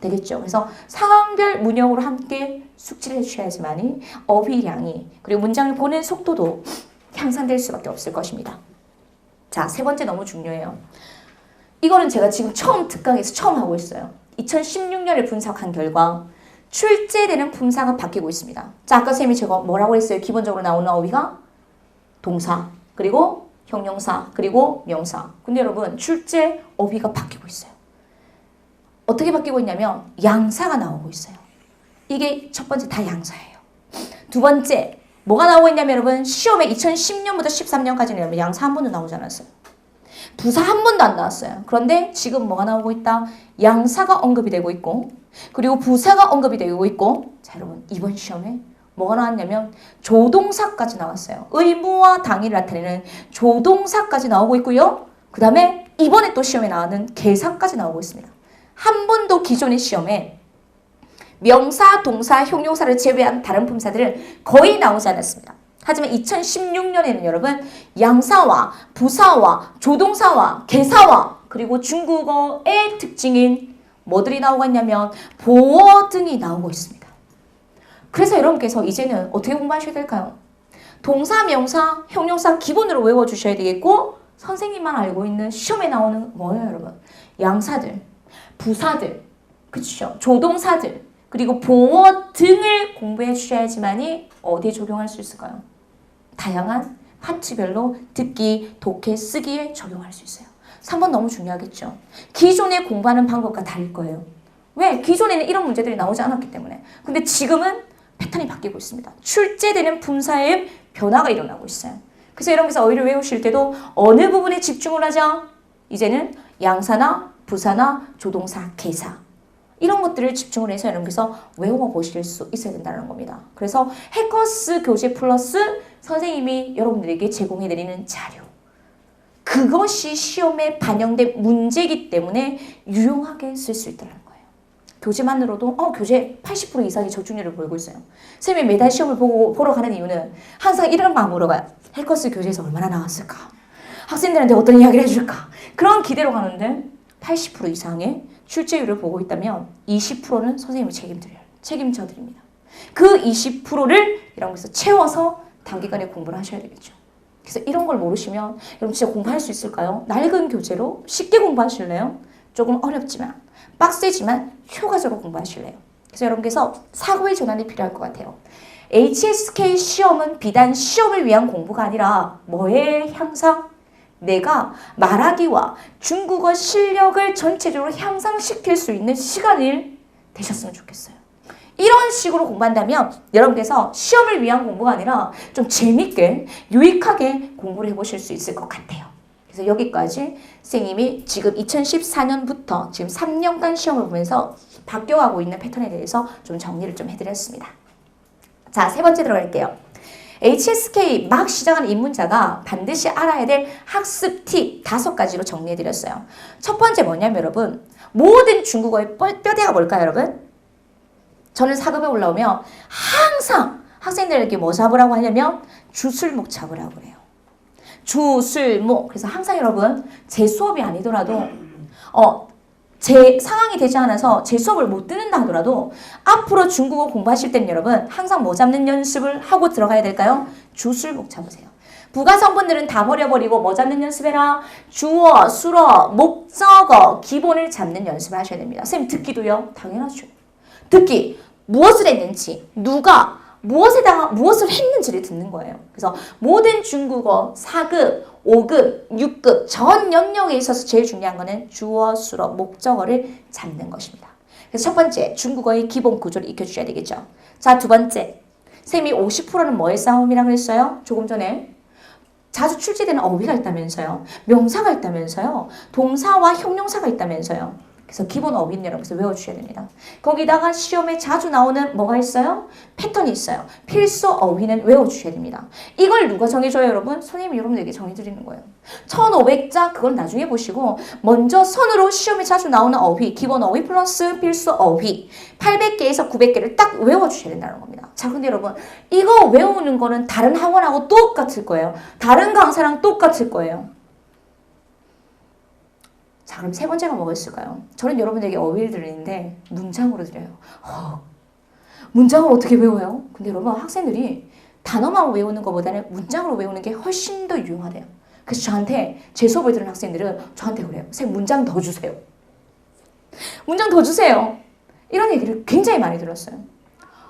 되겠죠? 그래서 상황별 문형으로 함께 숙지를 해주셔야지만이 어휘량이 그리고 문장을 보는 속도도 향상될 수밖에 없을 것입니다. 자, 세 번째 너무 중요해요. 이거는 제가 지금 처음 특강에서 처음 하고 있어요. 2016년을 분석한 결과 출제되는 품사가 바뀌고 있습니다. 자, 아까 쌤이 제가 뭐라고 했어요? 기본적으로 나오는 어휘가 동사, 그리고 형용사, 그리고 명사. 근데 여러분 출제 어휘가 바뀌고 있어요. 어떻게 바뀌고 있냐면 양사가 나오고 있어요. 이게 첫 번째 다 양사예요. 두 번째 뭐가 나오고 있냐면 여러분 시험에 2010년부터 13년까지는 양사 한 번도 나오지 않았어요. 부사 한 번도 안 나왔어요. 그런데 지금 뭐가 나오고 있다? 양사가 언급이 되고 있고 그리고 부사가 언급이 되고 있고 자 여러분 이번 시험에 뭐가 나왔냐면 조동사까지 나왔어요. 의무와 당위를 나타내는 조동사까지 나오고 있고요. 그 다음에 이번에 또 시험에 나오는 개사까지 나오고 있습니다. 한 번도 기존의 시험에 명사, 동사, 형용사를 제외한 다른 품사들은 거의 나오지 않았습니다. 하지만 2016년에는 여러분 양사와 부사와 조동사와 개사와 그리고 중국어의 특징인 뭐들이 나오고 있냐면 보어 등이 나오고 있습니다. 그래서 여러분께서 이제는 어떻게 공부하셔야 될까요? 동사, 명사, 형용사 기본으로 외워주셔야 되겠고 선생님만 알고 있는 시험에 나오는 뭐예요 여러분? 양사들, 부사들, 그렇죠? 조동사들 그리고 보어 등을 공부해 주셔야지만이 어디에 적용할 수 있을까요? 다양한 파트별로 듣기, 독해, 쓰기에 적용할 수 있어요. 3번 너무 중요하겠죠. 기존에 공부하는 방법과 다를 거예요. 왜? 기존에는 이런 문제들이 나오지 않았기 때문에. 근데 지금은 패턴이 바뀌고 있습니다. 출제되는 품사의 변화가 일어나고 있어요. 그래서 여러분께서 어휘를 외우실 때도 어느 부분에 집중을 하자? 이제는 양사나 부사나 조동사, 개사 이런 것들을 집중을 해서 여러분께서 외워보실 수 있어야 된다는 겁니다. 그래서 해커스 교재 플러스 선생님이 여러분들에게 제공해드리는 자료. 그것이 시험에 반영된 문제이기 때문에 유용하게 쓸 수 있다는 거예요. 교재만으로도 교재 80% 이상의 적중률을 보이고 있어요. 선생님이 매달 시험을 보러 가는 이유는 항상 이런 마음 물어봐요. 해커스 교재에서 얼마나 나왔을까? 학생들한테 어떤 이야기를 해줄까? 그런 기대로 가는데 80% 이상의 출제율을 보고 있다면 20%는 선생님이 책임져 드립니다. 그 20%를 여러분께서 채워서 단기간에 공부를 하셔야 되겠죠. 그래서 이런 걸 모르시면 여러분 진짜 공부할 수 있을까요? 낡은 교재로 쉽게 공부하실래요? 조금 어렵지만 빡세지만 효과적으로 공부하실래요? 그래서 여러분께서 사고의 전환이 필요할 것 같아요. HSK 시험은 비단 시험을 위한 공부가 아니라 뭐의 향상? 내가 말하기와 중국어 실력을 전체적으로 향상시킬 수 있는 시간이 되셨으면 좋겠어요. 이런 식으로 공부한다면 여러분께서 시험을 위한 공부가 아니라 좀 재밌게 유익하게 공부를 해보실 수 있을 것 같아요. 그래서 여기까지 선생님이 지금 2014년부터 지금 3년간 시험을 보면서 바뀌어가고 있는 패턴에 대해서 좀 정리를 좀 해드렸습니다. 자, 세 번째 들어갈게요. HSK 막 시작하는 입문자가 반드시 알아야 될 학습 팁 5가지로 정리해드렸어요. 첫 번째 뭐냐면 여러분, 모든 중국어의 뼈대가 뭘까요 여러분? 저는 4급에 올라오면 항상 학생들에게 뭐 잡으라고 하냐면 주술목 잡으라고 그래요. 주술목. 그래서 항상 여러분 제 수업이 아니더라도 제 상황이 되지 않아서 제 수업을 못 듣는다 하더라도 앞으로 중국어 공부하실 때는 여러분 항상 뭐 잡는 연습을 하고 들어가야 될까요? 주술목 잡으세요. 부가성분들은 다 버려버리고 뭐 잡는 연습해라? 주어, 수어, 목적어, 기본을 잡는 연습을 하셔야 됩니다. 선생님 듣기도요? 당연하죠. 듣기, 무엇을 했는지, 누가 무엇을 했는지를 듣는 거예요. 그래서 모든 중국어 4급, 5급, 6급 전 영역에 있어서 제일 중요한 거는 주어, 수어, 목적어를 잡는 것입니다. 그래서 첫 번째, 중국어의 기본 구조를 익혀주셔야 되겠죠. 자, 두 번째, 쌤이 50%는 뭐의 싸움이라고 그랬어요? 조금 전에. 자주 출제되는 어휘가 있다면서요. 명사가 있다면서요. 동사와 형용사가 있다면서요. 그래서 기본 어휘는 여러분께서 외워주셔야 됩니다. 거기다가 시험에 자주 나오는 뭐가 있어요? 패턴이 있어요. 필수 어휘는 외워주셔야 됩니다. 이걸 누가 정해줘요 여러분? 선생님이 여러분들에게 정해드리는 거예요. 1500자 그건 나중에 보시고 먼저 선으로 시험에 자주 나오는 어휘, 기본 어휘 플러스 필수 어휘 800개에서 900개를 딱 외워주셔야 된다는 겁니다. 자, 근데 여러분 이거 외우는 거는 다른 학원하고 똑같을 거예요. 다른 강사랑 똑같을 거예요. 자, 그럼 세 번째가 뭐가 있을까요? 저는 여러분들에게 어휘를 드리는데 문장으로 드려요. 문장을 어떻게 외워요? 근데 여러분 학생들이 단어만 외우는 것보다는 문장으로 외우는 게 훨씬 더 유용하대요. 그래서 저한테 제 수업을 들은 학생들은 저한테 그래요. 선생님 문장 더 주세요. 문장 더 주세요. 이런 얘기를 굉장히 많이 들었어요.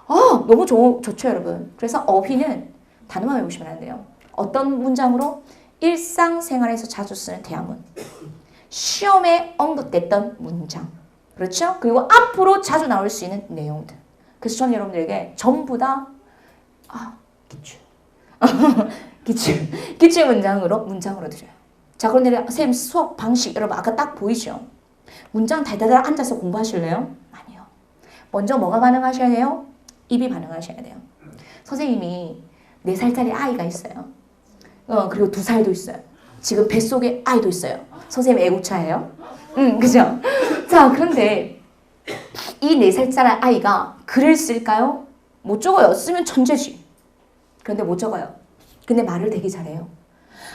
너무 좋죠 여러분. 그래서 어휘는 단어만 외우시면 안 돼요. 어떤 문장으로? 일상생활에서 자주 쓰는 대화문. 시험에 언급됐던 문장. 그렇죠? 그리고 앞으로 자주 나올 수 있는 내용들. 그래서 저는 여러분들에게 전부 다 기출 문장으로 드려요. 자, 그런데 선생님 수업 방식 여러분 아까 딱 보이죠? 문장 달달달 앉아서 공부하실래요? 아니요. 먼저 뭐가 반응하셔야 돼요? 입이 반응하셔야 돼요. 선생님이 4살짜리 아이가 있어요. 그리고 2살도 있어요. 지금 뱃속에 아이도 있어요. 선생님 애국차예요? 그죠? 자, 그런데 이 4살짜리 아이가 글을 쓸까요? 못 적어요. 쓰면 천재지. 그런데 못 적어요. 근데 말을 되게 잘해요.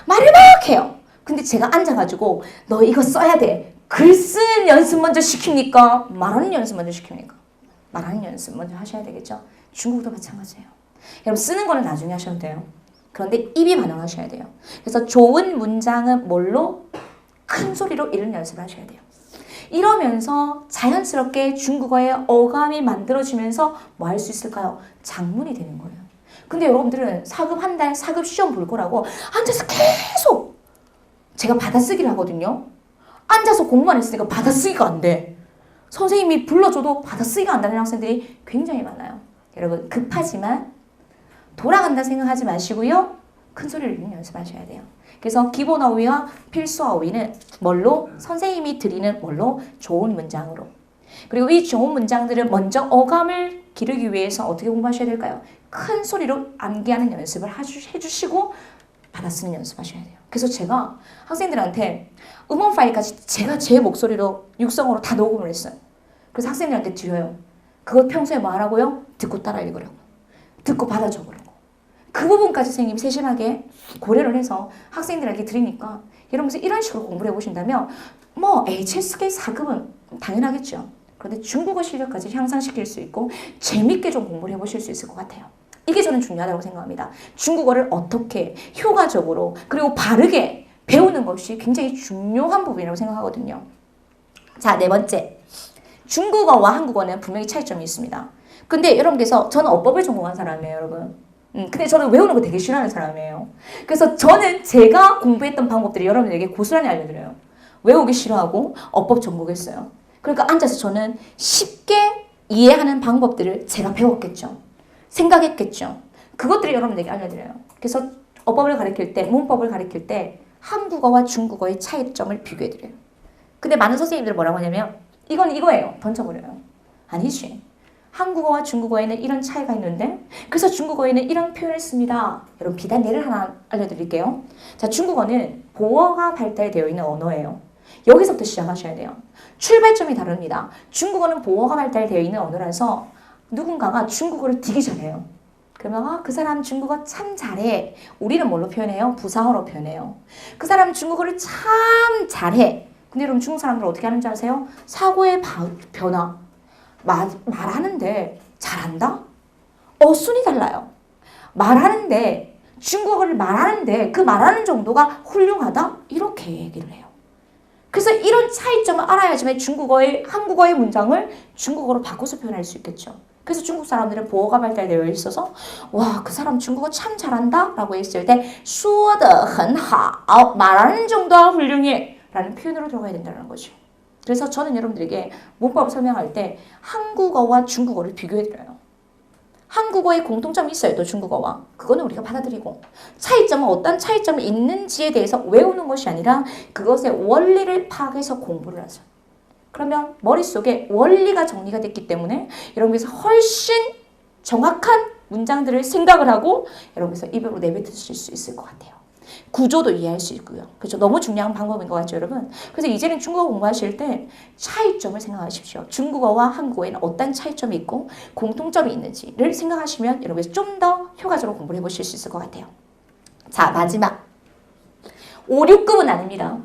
말을 막 해요. 근데 제가 앉아가지고 너 이거 써야 돼. 글 쓰는 연습 먼저 시킵니까? 말하는 연습 먼저 시킵니까? 말하는 연습 먼저 하셔야 되겠죠? 중국도 마찬가지예요. 여러분 쓰는 거는 나중에 하셔도 돼요. 그런데 입이 반응하셔야 돼요. 그래서 좋은 문장은 뭘로? 큰 소리로 읽는 연습을 하셔야 돼요. 이러면서 자연스럽게 중국어의 어감이 만들어지면서 뭐 할 수 있을까요? 장문이 되는 거예요. 근데 여러분들은 4급 한 달, 4급 시험 볼 거라고 앉아서 계속 제가 받아쓰기를 하거든요. 앉아서 공부만 했으니까 받아쓰기가 안 돼. 선생님이 불러줘도 받아쓰기가 안 되는 학생들이 굉장히 많아요. 여러분 급하지만 돌아간다 생각하지 마시고요. 큰 소리를 읽는 연습하셔야 돼요. 그래서 기본 어휘와 필수 어휘는 뭘로? 선생님이 드리는 뭘로? 좋은 문장으로. 그리고 이 좋은 문장들을 먼저 어감을 기르기 위해서 어떻게 공부하셔야 될까요? 큰 소리로 암기하는 연습을 해주시고 받아 쓰는 연습하셔야 돼요. 그래서 제가 학생들한테 음원 파일까지 제가 제 목소리로 육성으로 다 녹음을 했어요. 그래서 학생들한테 드려요. 그거 평소에 뭐 하라고요? 듣고 따라 읽으라고. 듣고 받아 적으라고. 그 부분까지 선생님이 세심하게 고려를 해서 학생들에게 드리니까 여러분 이런 식으로 공부를 해보신다면 뭐 HSK 4급은 당연하겠죠. 그런데 중국어 실력까지 향상시킬 수 있고 재밌게 좀 공부를 해보실 수 있을 것 같아요. 이게 저는 중요하다고 생각합니다. 중국어를 어떻게 효과적으로 그리고 바르게 배우는 것이 굉장히 중요한 부분이라고 생각하거든요. 자, 네 번째. 중국어와 한국어는 분명히 차이점이 있습니다. 근데 여러분께서 저는 어법을 전공한 사람이에요, 여러분. 근데 저는 외우는 거 되게 싫어하는 사람이에요. 그래서 저는 제가 공부했던 방법들이 여러분에게 고스란히 알려드려요. 외우기 싫어하고 어법 전공했어요. 그러니까 앉아서 저는 쉽게 이해하는 방법들을 제가 배웠겠죠. 생각했겠죠. 그것들을 여러분에게 알려드려요. 그래서 어법을 가르칠 때, 문법을 가르칠 때 한국어와 중국어의 차이점을 비교해드려요. 근데 많은 선생님들은 뭐라고 하냐면 이건 이거예요. 던져버려요. 아니지. 한국어와 중국어에는 이런 차이가 있는데 그래서 중국어에는 이런 표현을 씁니다. 여러분 비단 예를 하나 알려드릴게요. 자, 중국어는 보어가 발달되어 있는 언어예요. 여기서부터 시작하셔야 돼요. 출발점이 다릅니다. 중국어는 보어가 발달되어 있는 언어라서 누군가가 중국어를 되게 잘해요. 그러면 그 사람 중국어 참 잘해. 우리는 뭘로 표현해요? 부사어로 표현해요. 그 사람 중국어를 참 잘해. 근데 여러분 중국 사람들 어떻게 하는지 아세요? 사고의 변화. 말하는데 잘한다? 어순이 달라요. 말하는데 중국어를 말하는데 그 말하는 정도가 훌륭하다? 이렇게 얘기를 해요. 그래서 이런 차이점을 알아야지만 한국어의 문장을 중국어로 바꿔서 표현할 수 있겠죠. 그래서 중국 사람들은 보어가 발달되어 있어서 와, 그 사람 중국어 참 잘한다 라고 했을 때 说得很好 말하는 정도가 훌륭해 라는 표현으로 들어가야 된다는 거죠. 그래서 저는 여러분들에게 문법 설명할 때 한국어와 중국어를 비교해드려요. 한국어에 공통점이 있어요. 또 중국어와. 그거는 우리가 받아들이고 차이점은 어떤 차이점이 있는지에 대해서 외우는 것이 아니라 그것의 원리를 파악해서 공부를 하죠. 그러면 머릿속에 원리가 정리가 됐기 때문에 여러분께서 훨씬 정확한 문장들을 생각을 하고 여러분께서 입으로 내뱉으실 수 있을 것 같아요. 구조도 이해할 수 있고요. 그렇죠? 너무 중요한 방법인 것 같죠, 여러분? 그래서 이제는 중국어 공부하실 때 차이점을 생각하십시오. 중국어와 한국어에는 어떤 차이점이 있고 공통점이 있는지를 생각하시면 여러분께서 좀 더 효과적으로 공부를 해보실 수 있을 것 같아요. 자, 마지막. 5, 6급은 아닙니다.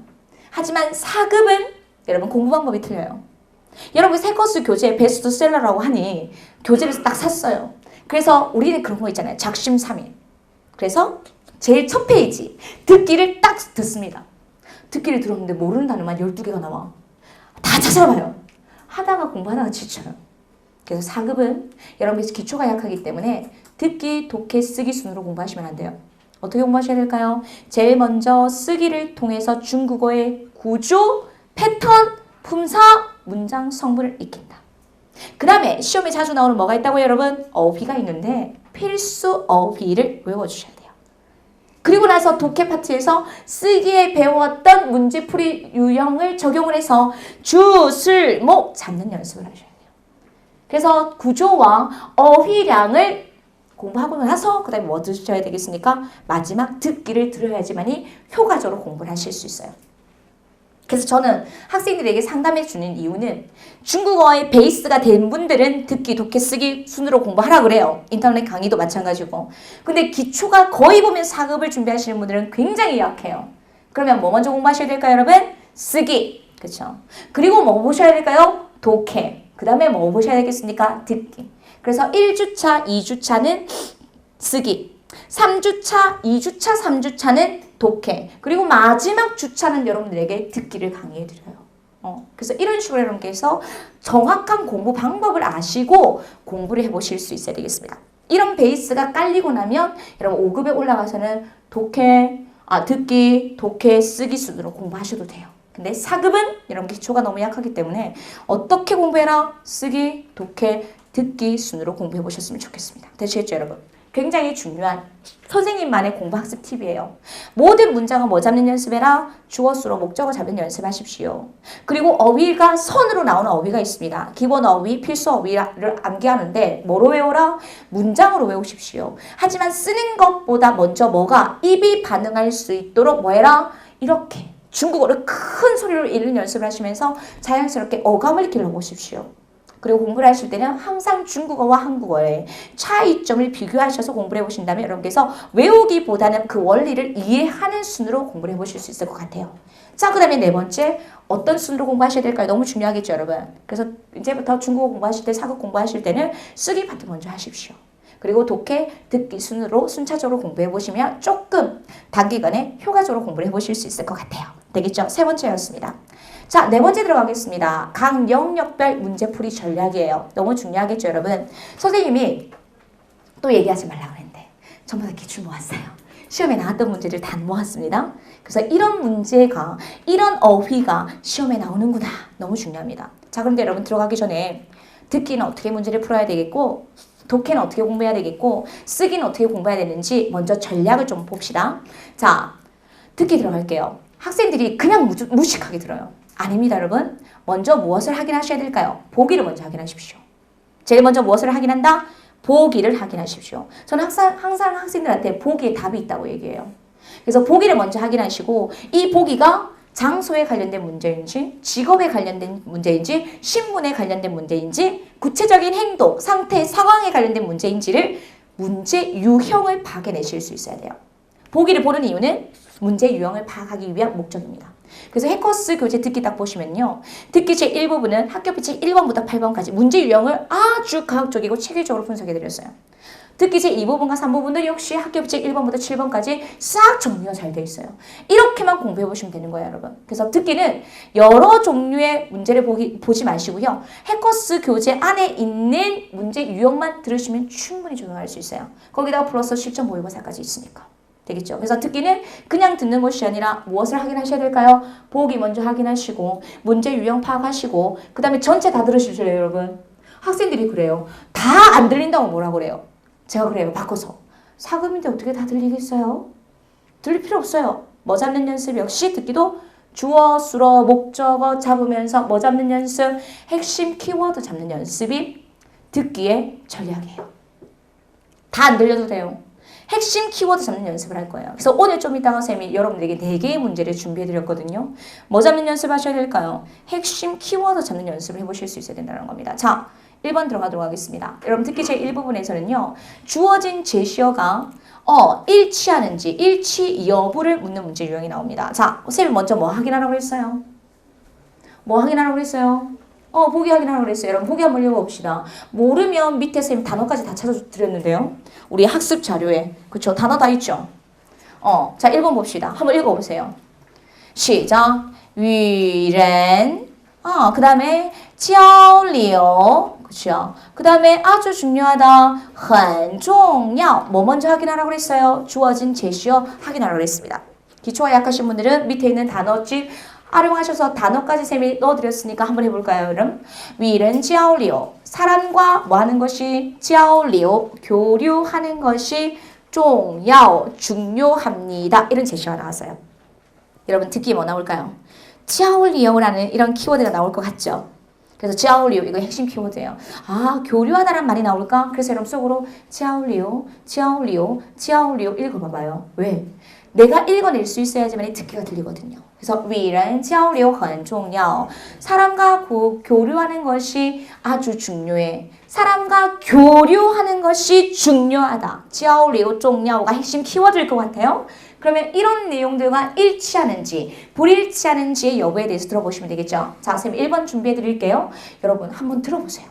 하지만 4급은 여러분 공부 방법이 틀려요. 여러분 새 코스 교재 베스트셀러라고 하니 교재를 딱 샀어요. 그래서 우리는 그런 거 있잖아요. 작심삼일. 그래서 제일 첫 페이지 듣기를 딱 듣습니다. 듣기를 들었는데 모르는 단어만 12개가 나와. 다 찾아봐요. 하다가 공부하다가 지쳐요. 그래서 4급은 여러분께서 기초가 약하기 때문에 듣기, 독해, 쓰기 순으로 공부하시면 안 돼요. 어떻게 공부하셔야 될까요? 제일 먼저 쓰기를 통해서 중국어의 구조, 패턴, 품사, 문장 성분을 익힌다. 그 다음에 시험에 자주 나오는 뭐가 있다고요, 여러분? 어휘가 있는데 필수 어휘를 외워주셔야 돼요. 그리고 나서 독해 파트에서 쓰기에 배웠던 문제풀이 유형을 적용을 해서 주, 슬, 목 잡는 연습을 하셔야 돼요. 그래서 구조와 어휘량을 공부하고 나서 그 다음에 뭐 드셔야 되겠습니까? 마지막 듣기를 들어야지만이 효과적으로 공부를 하실 수 있어요. 그래서 저는 학생들에게 상담해 주는 이유는 중국어의 베이스가 된 분들은 듣기, 독해, 쓰기 순으로 공부하라 그래요. 인터넷 강의도 마찬가지고. 근데 기초가 거의 보면 4급을 준비하시는 분들은 굉장히 약해요. 그러면 뭐 먼저 공부하셔야 될까요, 여러분? 쓰기. 그렇죠? 그리고 뭐 보셔야 될까요? 독해. 그 다음에 뭐 보셔야 되겠습니까? 듣기. 그래서 1주차, 2주차는 쓰기. 3주차, 2주차, 3주차는 독해. 그리고 마지막 주차는 여러분들에게 듣기를 강의해드려요. 그래서 이런 식으로 여러분께서 정확한 공부 방법을 아시고 공부를 해보실 수 있어야 되겠습니다. 이런 베이스가 깔리고 나면 여러분 5급에 올라가서는 듣기, 독해, 쓰기 순으로 공부하셔도 돼요. 근데 4급은 여러분 기초가 너무 약하기 때문에 어떻게 공부해라? 쓰기, 독해, 듣기 순으로 공부해 보셨으면 좋겠습니다. 되시겠죠, 여러분? 굉장히 중요한 선생님만의 공부학습 팁이에요. 모든 문장은 뭐 잡는 연습해라? 주어, 수로, 목적어 잡는 연습하십시오. 그리고 어휘가 선으로 나오는 어휘가 있습니다. 기본 어휘, 필수 어휘를 암기하는데 뭐로 외워라? 문장으로 외우십시오. 하지만 쓰는 것보다 먼저 뭐가 입이 반응할 수 있도록 뭐 해라? 이렇게 중국어를 큰 소리로 읽는 연습을 하시면서 자연스럽게 어감을 길러보십시오. 그리고 공부를 하실 때는 항상 중국어와 한국어의 차이점을 비교하셔서 공부를 해보신다면 여러분께서 외우기보다는 그 원리를 이해하는 순으로 공부를 해보실 수 있을 것 같아요. 자, 그 다음에 네 번째, 어떤 순으로 공부하셔야 될까요? 너무 중요하겠죠, 여러분. 그래서 이제부터 중국어 공부하실 때, 사극 공부하실 때는 쓰기 파트 먼저 하십시오. 그리고 독해, 듣기 순으로 순차적으로 공부해 보시면 조금 단기간에 효과적으로 공부를 해보실 수 있을 것 같아요. 되겠죠? 세 번째였습니다. 자, 네 번째 들어가겠습니다. 각 영역별 문제풀이 전략이에요. 너무 중요하겠죠, 여러분? 선생님이 또 얘기하지 말라고 했는데 전부 다 기출 모았어요. 시험에 나왔던 문제를 다 모았습니다. 그래서 이런 문제가, 이런 어휘가 시험에 나오는구나. 너무 중요합니다. 자, 그런데 여러분 들어가기 전에 듣기는 어떻게 문제를 풀어야 되겠고, 독해는 어떻게 공부해야 되겠고, 쓰기는 어떻게 공부해야 되는지 먼저 전략을 좀 봅시다. 자, 듣기 들어갈게요. 학생들이 그냥 무식하게 들어요. 아닙니다, 여러분. 먼저 무엇을 확인하셔야 될까요? 보기를 먼저 확인하십시오. 제일 먼저 무엇을 확인한다? 보기를 확인하십시오. 저는 항상 학생들한테 보기에 답이 있다고 얘기해요. 그래서 보기를 먼저 확인하시고 이 보기가 장소에 관련된 문제인지, 직업에 관련된 문제인지, 신문에 관련된 문제인지, 구체적인 행동, 상태, 상황에 관련된 문제인지를 문제 유형을 파악해내실 수 있어야 돼요. 보기를 보는 이유는 문제 유형을 파악하기 위한 목적입니다. 그래서 해커스 교재 듣기 딱 보시면요. 듣기 제1부분은 학교비 제1번부터 8번까지 문제 유형을 아주 과학적이고 체계적으로 분석해드렸어요. 듣기 제2부분과 3부분도 역시 학교비 제1번부터 7번까지 싹 정리가 잘 돼 있어요. 이렇게만 공부해보시면 되는 거예요, 여러분. 그래서 듣기는 여러 종류의 문제를 보지 마시고요. 해커스 교재 안에 있는 문제 유형만 들으시면 충분히 적용할 수 있어요. 거기다가 플러스 실전 모의고사까지 있으니까. 되겠죠? 그래서 듣기는 그냥 듣는 것이 아니라 무엇을 확인하셔야 될까요? 보기 먼저 확인하시고 문제 유형 파악하시고 그 다음에 전체 다 들으실래요, 여러분? 학생들이 그래요. 다 안 들린다고 뭐라 그래요? 제가 그래요. 바꿔서. 사금인데 어떻게 다 들리겠어요? 들릴 필요 없어요. 뭐 잡는 연습 역시 듣기도 주어, 수어, 목적어 잡으면서 뭐 잡는 연습, 핵심 키워드 잡는 연습이 듣기의 전략이에요. 다 안 들려도 돼요. 핵심 키워드 잡는 연습을 할 거예요. 그래서 오늘 좀 이따가 쌤이 여러분들에게 4개의 문제를 준비해드렸거든요. 뭐 잡는 연습 하셔야 될까요? 핵심 키워드 잡는 연습을 해보실 수 있어야 된다는 겁니다. 자, 1번 들어가도록 하겠습니다. 여러분 듣기 제1부분에서는요. 주어진 제시어가 일치하는지 일치 여부를 묻는 문제 유형이 나옵니다. 자, 쌤이 먼저 뭐 확인하라고 했어요? 뭐 확인하라고 했어요? 보기 확인하라고 그랬어요. 여러분 보기 한번 읽어봅시다. 모르면 밑에 쌤 단어까지 다 찾아드렸는데요. 우리 학습 자료에 그쵸? 단어 다 있죠? 자 1번 봅시다. 한번 읽어보세요. 시작. 위ren 그 다음에 交流 그쵸? 그 다음에 아주 중요하다. 很重要 뭐 먼저 확인하라고 그랬어요? 주어진 제시어 확인하라고 그랬습니다. 기초가 약하신 분들은 밑에 있는 단어집 활용하셔서 단어까지 쌤이 넣어드렸으니까 한번 해볼까요, 여러분? 위는 交流 사람과 뭐 하는 것이 交流 교류하는 것이 重要 중요합니다. 이런 제시어가 나왔어요. 여러분 듣기 뭐 나올까요? 交流라는 이런 키워드가 나올 것 같죠? 그래서 交流 이거 핵심 키워드예요. 교류하다라는 말이 나올까? 그래서 여러분 속으로 交流 交流 交流 읽어봐봐요. 왜? 내가 읽어낼 수 있어야지만 듣기가 들리거든요. 그래서 与人交流很重要 사람과 교류하는 것이 아주 중요해. 사람과 교류하는 것이 중요하다. 交流重要가 핵심 키워드일 것 같아요. 그러면 이런 내용들과 일치하는지 불일치하는지의 여부에 대해서 들어보시면 되겠죠. 자, 선생님 1번 준비해 드릴게요. 여러분 한번 들어보세요.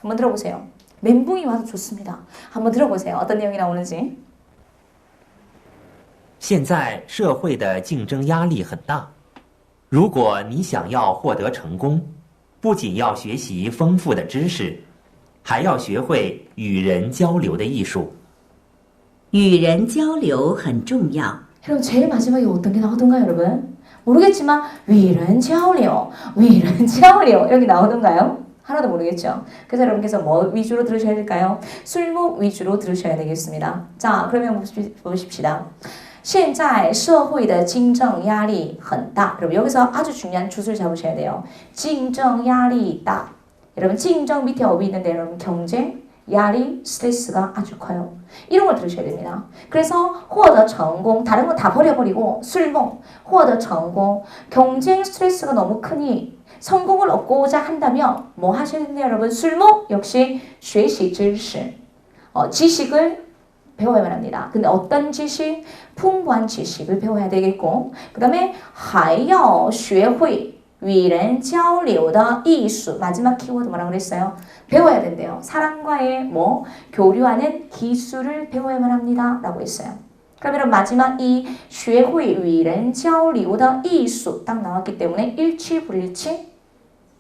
한번 들어보세요. 멘붕이 와도 좋습니다. 한번 들어보세요. 어떤 내용이 나오는지. 现在社会的竞争压力很大，如果你想要获得成功，不仅要学习丰富的知识，还要学会与人交流的艺术。与人交流很重要。 그럼 제일 마지막에 어떤 게 나오던가요, 여러분? 모르겠지만 与人交流 이렇게 나오던가요? 하나도 모르겠죠? 그래서 여러분께서 뭐 위주로 들으셔야 될까요? 술목 위주로 들으셔야 되겠습니다. 자, 그러면 보십시다. 现在社会的竞争压力很大. 여러분 여기서 아주 중요한 주술 잡으셔야 돼요. 竞争压力大. 여러분竞争 밑에 업이 있는데 여러분 경쟁,压力, 스트레스가 아주 커요. 이런 걸 들으셔야 됩니다. 그래서 获得成功, 다른 거 다 버려버리고 술목, 获得成功, 경쟁 스트레스가 너무 크니 성공을 얻고자 한다면 뭐 하셔야 되나요 여러분? 술목 역시 学习知识, 지식을 배워야만 합니다. 근데 어떤 지식? 풍부한 지식을 배워야 되겠고 그 다음에 还要学会与人交流的艺术. 마지막 키워드 뭐라고 그랬어요? 배워야 된대요. 사람과의 교류하는 기술을 배워야만 합니다. 라고 했어요. 그러면 마지막 이 学会与人交流的艺术 딱 나왔기 때문에 일치, 불일치?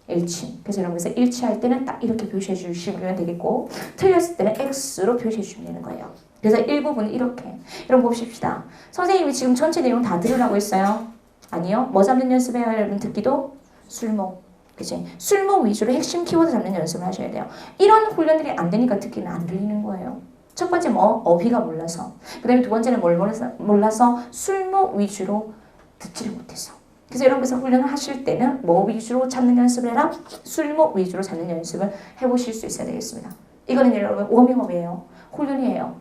일치. 그래서 여러분께서 일치할 때는 딱 이렇게 표시해 주시면 되겠고 틀렸을 때는 X로 표시해 주시면 되는 거예요. 그래서 일부분은 이렇게. 여러분 봅시다. 선생님이 지금 전체 내용 다 들으라고 했어요? 아니요. 뭐 잡는 연습해요? 여러분 듣기도? 술목. 그치? 술목 위주로 핵심 키워드 잡는 연습을 하셔야 돼요. 이런 훈련들이 안 되니까 듣기는 안 들리는 거예요. 첫 번째 어휘가 몰라서. 그 다음에 두 번째는 뭘 몰라서 술목 위주로 듣지를 못해서. 그래서 여러분께서 훈련을 하실 때는 뭐 위주로 찾는 연습을 해라? 술목 위주로 찾는 연습을 해보실 수 있어야 되겠습니다. 이거는 여러분 워밍업이에요. 훈련이에요.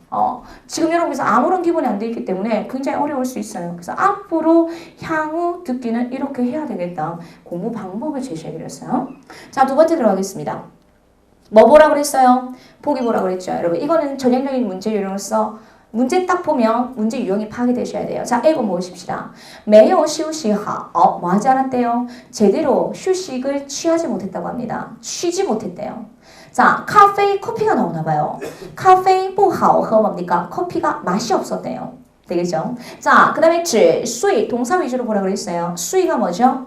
지금 여러분께서 아무런 기본이 안 돼 있기 때문에 굉장히 어려울 수 있어요. 그래서 앞으로 향후 듣기는 이렇게 해야 되겠다. 공부 방법을 제시해드렸어요. 자, 두 번째 들어가겠습니다. 뭐 보라 그랬어요? 보기 보라 그랬죠. 여러분 이거는 전형적인 문제 요령으로서 문제 딱 보면 문제 유형이 파악되셔야 돼요. 자, 읽어 보십시다. 没有休息好. 뭐 하지 않았대요? 제대로 휴식을 취하지 못했다고 합니다. 쉬지 못했대요. 자, 커피가 나오나 봐요. 咖啡不好喝 뭡니까? 커피가 맛이 없었대요. 되겠죠? 자, 그 다음에 只睡 동사 위주로 보라 그랬어요.睡가 뭐죠?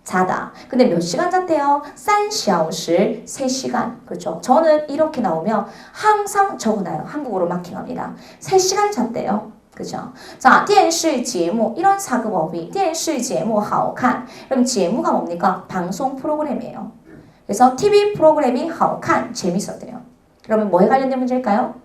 자다. 근데 몇 시간 잤대요? 3小时, 3시간. 그렇죠? 저는 이렇게 나오면 항상 적어놔요. 한국어로 마킹합니다. 3시간 잤대요. 그죠? 자, 电视节目 이런 사급어휘. 电视节目好看. 그럼节目가 뭡니까? 방송 프로그램이에요. 그래서 TV 프로그램이 好看, 재밌었대요. 그러면 뭐에 관련된 문제일까요?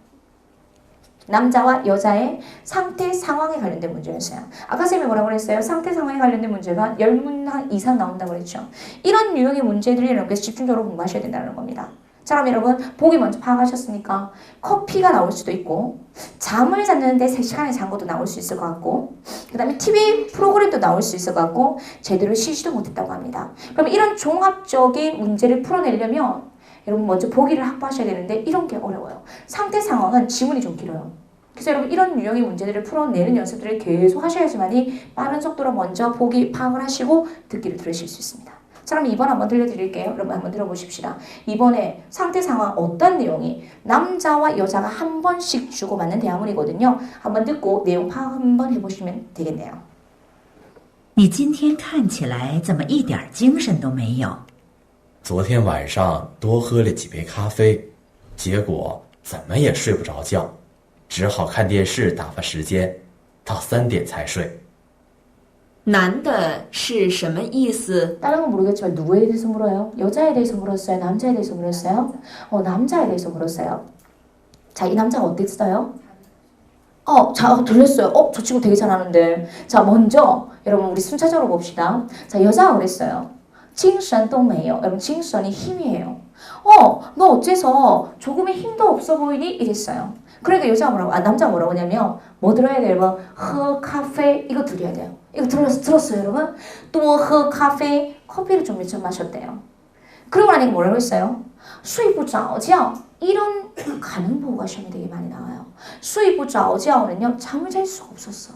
남자와 여자의 상태 상황에 관련된 문제였어요. 아까 쌤이 뭐라고 그랬어요? 상태 상황에 관련된 문제가 10문항 이상 나온다고 그랬죠. 이런 유형의 문제들을 여러분께서 집중적으로 공부하셔야 된다는 겁니다. 자, 그럼 여러분 보기 먼저 파악하셨으니까 커피가 나올 수도 있고 잠을 잤는데 3시간에 잔 것도 나올 수 있을 것 같고 그 다음에 TV 프로그램도 나올 수 있을 것 같고 제대로 쉬지도 못했다고 합니다. 그럼 이런 종합적인 문제를 풀어내려면 여러분 먼저 보기를 확보하셔야 되는데 이런 게 어려워요. 상태 상황은 지문이 좀 길어요. 그래서 여러분 이런 유형의 문제들을 풀어내는 연습들을 계속 하셔야지만이 빠른 속도로 먼저 보기 파악을 하시고 듣기를 들으실 수 있습니다. 자, 그럼 2번 한번 들려드릴게요. 여러분 한번 들어보십시다. 이번에 상태 상황 어떤 내용이 남자와 여자가 한 번씩 주고받는 대화문이거든요. 한번 듣고 내용 파악 한번 해보시면 되겠네요. 你今天看起来怎么一点精神都没有？昨天晚上多喝了几杯咖啡，结果怎么也睡不着觉，只好看电视打发时间，到3点才睡。男的是什么意思？ 다른 건 모르겠지만 누구에 대해서 물어요? 여자에 대해서 물었어요? 남자에 대해서 물었어요? 남자에 대해서 물었어요. 자, 이 남자가 어땠어요? 자, 들렸어요. 저 친구 되게 잘하는데. 자, 먼저 여러분 우리 순차적으로 봅시다. 자, 여자가 그랬어요. 精神都没有. 여러분精神이 힘이에요. 너 어째서 조금의 힘도 없어 보이니? 이랬어요. 그러니까 여자가 뭐라고, 남자가 뭐라고 하냐면 뭐 들어야 돼요, 여러분? 喝咖啡 이거 들어야 돼요. 이거 들었어요, 여러분? 多喝咖啡 커피를 좀 몇 잔 마셨대요. 그러고 나니까 뭐라고 했어요? 睡不着觉 이런 가능 보호가 시험에 되게 많이 나와요. 睡不着觉는요 잠을 잘 수가 없었어.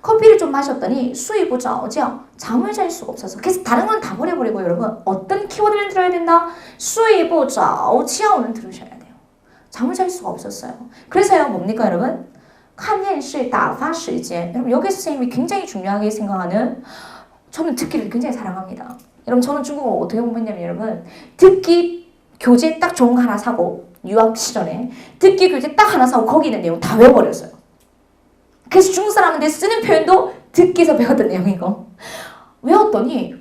커피를 좀 마셨더니 睡不着觉 잠을 잘 수가 없어서. 그래서 다른 건 다 버려버리고 여러분 어떤 키워드를 들어야 된다? 睡不着觉는 들으셔야 돼요. 잠을 잘 수가 없었어요. 그래서요 뭡니까 여러분? 看电视打发时间. 여러분 여기서 선생님이 굉장히 중요하게 생각하는, 저는 듣기를 굉장히 사랑합니다. 여러분 저는 중국어 어떻게 공부했냐면 여러분 듣기 교재 딱 좋은 거 하나 사고 유학 시절에 듣기 교재 딱 하나 사고 거기 있는 내용 다 외워버렸어요. 그래서 중국 사람한테 쓰는 표현도 듣기에서 배웠던 내용이고 외웠더니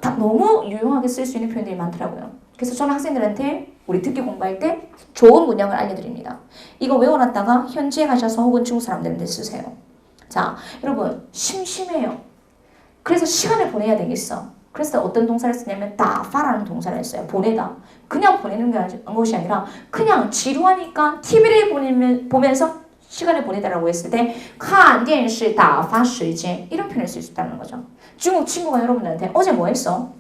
다 너무 유용하게 쓸 수 있는 표현들이 많더라고요. 그래서 저는 학생들한테 우리 듣기 공부할 때 좋은 문장을 알려드립니다. 이거 외워놨다가 현지에 가셔서 혹은 중국 사람들한테 쓰세요. 자, 여러분 심심해요. 그래서 시간을 보내야 되겠어. 그래서 어떤 동사를 쓰냐면 다파라는 동사를 써요. 보내다. 그냥 보내는 것이 아니라 그냥 지루하니까 TV를 보면서 시간을 보내다라고 했을 때看电视打发时间 이런 표현을 쓸 수 있다는 거죠. 중국 친구가 여러분들한테 어제 뭐 했어?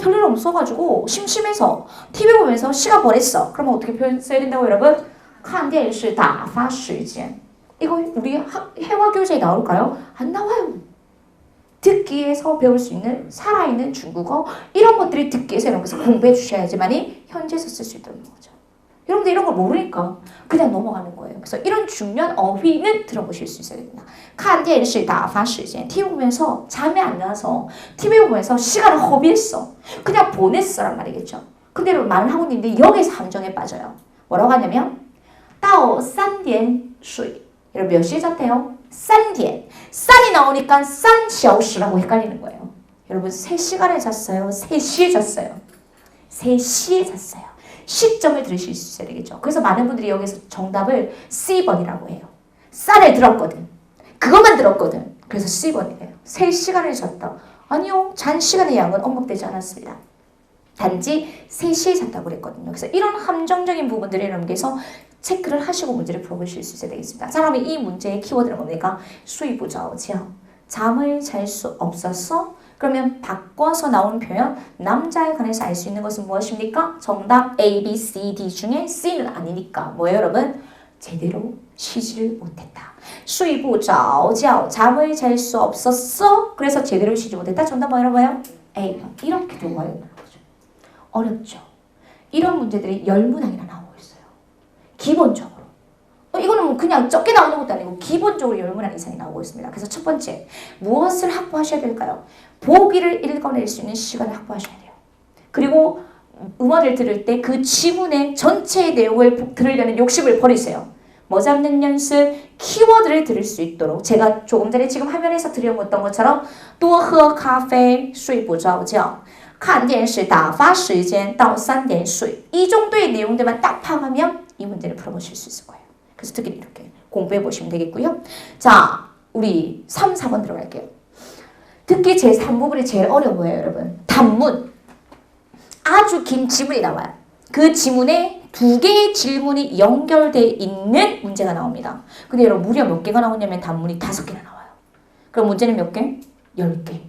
별일 없어가지고 심심해서 TV 보면서 시간 보냈어. 그러면 어떻게 표현 써야 된다고 여러분? 看电视打发时间 이거 우리 회화교재에 나올까요? 안 나와요. 듣기에서 배울 수 있는 살아있는 중국어 이런 것들이 듣기에서 이런 것을 공부해 주셔야지만이 현지에서 쓸 수 있다는 거죠. 여러분들 이런 걸 모르니까 그냥 넘어가는 거예요. 그래서 이런 중요한 어휘는 들어보실 수 있어야 됩니다. 看电视打发时间 TV 보면서 잠이 안 나서 TV 보면서 시간을 허비했어. 그냥 보냈어란 말이겠죠. 근데 여러분 말을 하고 있는데 여기서 함정에 빠져요. 뭐라고 하냐면 到3点睡 여러분 몇 시에 잤대요? 3点 싼이 나오니까 싼小时라고 헷갈리는 거예요. 여러분 3시간에 잤어요? 3시에 잤어요? 3시에 잤어요. 시점을 들으실 수 있어야 되겠죠. 그래서 많은 분들이 여기서 정답을 C번이라고 해요. 쌀을 들었거든. 그것만 들었거든. 그래서 C번이래요. 3시간을 잤다. 아니요. 잔 시간의 양은 언급되지 않았습니다. 단지 3시에 잤다고 그랬거든요. 그래서 이런 함정적인 부분들을 여러분께서 체크를 하시고 문제를 풀어보실 수 있어야 되겠습니다. 자, 그러면 이 문제의 키워드는 뭡니까? 睡不着觉. 잠을 잘 수 없었어? 그러면 바꿔서 나오는 표현 남자에 관해서 알 수 있는 것은 무엇입니까? 정답 A, B, C, D 중에 C는 아니니까 뭐예요 여러분? 제대로 쉬지를 못했다. 睡不着觉 잠을 잘 수 없었어? 그래서 제대로 쉬지 못했다. 정답 뭐예요? A. 이렇게 들어가야 되는 거죠. 어렵죠? 이런 문제들이 10문항이나 나오고 있어요. 기본적으로. 이거는 뭐 그냥 적게 나오는 것도 아니고 기본적으로 10문항 이상이 나오고 있습니다. 그래서 첫 번째, 무엇을 확보하셔야 될까요? 보기를 읽어낼 수 있는 시간을 확보하셔야 돼요. 그리고 음원을 들을 때 그 지문의 전체의 내용을 들으려는 욕심을 버리세요. 뭐 잡는 연습, 키워드를 들을 수 있도록 제가 조금 전에 지금 화면에서 드려봤던 것처럼 多喝咖啡睡不着觉看电视打发时间到3点睡 이 정도의 내용들만 딱 파악하면 이 문제를 풀어보실 수 있을 거예요. 그래서 특히 이렇게 공부해 보시면 되겠고요. 자, 우리 3, 4번 들어갈게요. 듣기 제3부분이 제일 어려워요, 여러분. 단문. 아주 긴 지문이 나와요. 그 지문에 2개의 질문이 연결되어 있는 문제가 나옵니다. 근데 여러분 무려 몇 개가 나오냐면 단문이 5개나 나와요. 그럼 문제는 몇 개? 10개.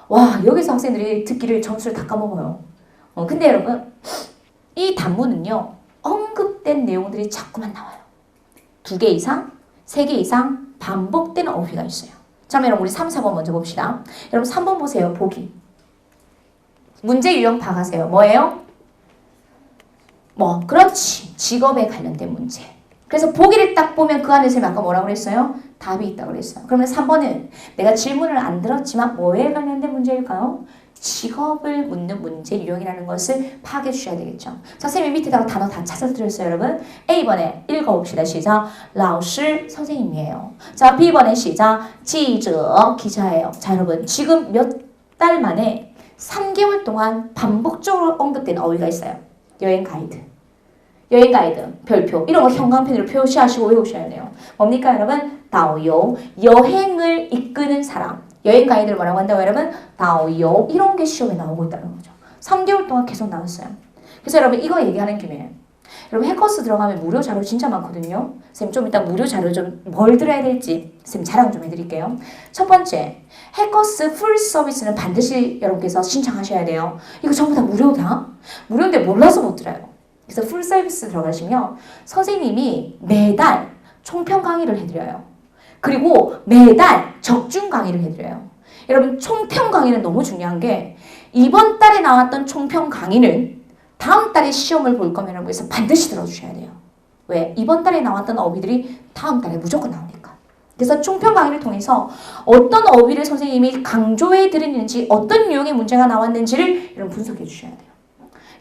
와, 여기서 학생들이 듣기를 점수를 다 까먹어요. 근데 여러분 이 단문은요. 언급된 내용들이 자꾸만 나와요. 2개 이상, 3개 이상 반복되는 어휘가 있어요. 자, 그럼 여러분 우리 3, 4번 먼저 봅시다. 여러분 3번 보세요. 보기. 문제 유형 파악하세요. 뭐예요? 그렇지. 직업에 관련된 문제. 그래서 보기를 딱 보면 그 안에 선생님이 아까 뭐라고 그랬어요? 답이 있다고 그랬어요. 그러면 3번은 내가 질문을 안 들었지만 뭐에 관련된 문제일까요? 직업을 묻는 문제 유형이라는 것을 파악해 주셔야 되겠죠. 자, 선생님이 밑에다가 단어 다 찾아드렸어요, 여러분. A번에 읽어봅시다. 시작. 老师 선생님이에요. 자, B번에 시작. 记者 기자예요. 자, 여러분 지금 몇 달 만에 3개월 동안 반복적으로 언급된 어휘가 있어요. 여행 가이드. 여행 가이드, 별표 이런 거 형광펜으로 표시하시고 외우셔야 돼요. 뭡니까 여러분? 导游 여행을 이끄는 사람. 여행 가이드를 뭐라고 한다고 여러분? 导游 이런 게 시험에 나오고 있다는 거죠. 3개월 동안 계속 나왔어요. 그래서 여러분 이거 얘기하는 김에 여러분 해커스 들어가면 무료 자료 진짜 많거든요. 선생님 좀 이따 무료 자료 좀 뭘 들어야 될지 선생님 자랑 좀 해드릴게요. 첫 번째, 해커스 풀 서비스는 반드시 여러분께서 신청하셔야 돼요. 이거 전부 다 무료다? 무료인데 몰라서 못 들어요. 그래서 풀 서비스 들어가시면 선생님이 매달 총평 강의를 해드려요. 그리고 매달 적중 강의를 해드려요. 여러분 총평 강의는 너무 중요한 게 이번 달에 나왔던 총평 강의는 다음 달에 시험을 볼 거면 여러분께서 반드시 들어주셔야 돼요. 왜? 이번 달에 나왔던 어휘들이 다음 달에 무조건 나오니까. 그래서 총평 강의를 통해서 어떤 어휘를 선생님이 강조해 드리는지 어떤 유형의 문제가 나왔는지를 여러분 분석해 주셔야 돼요.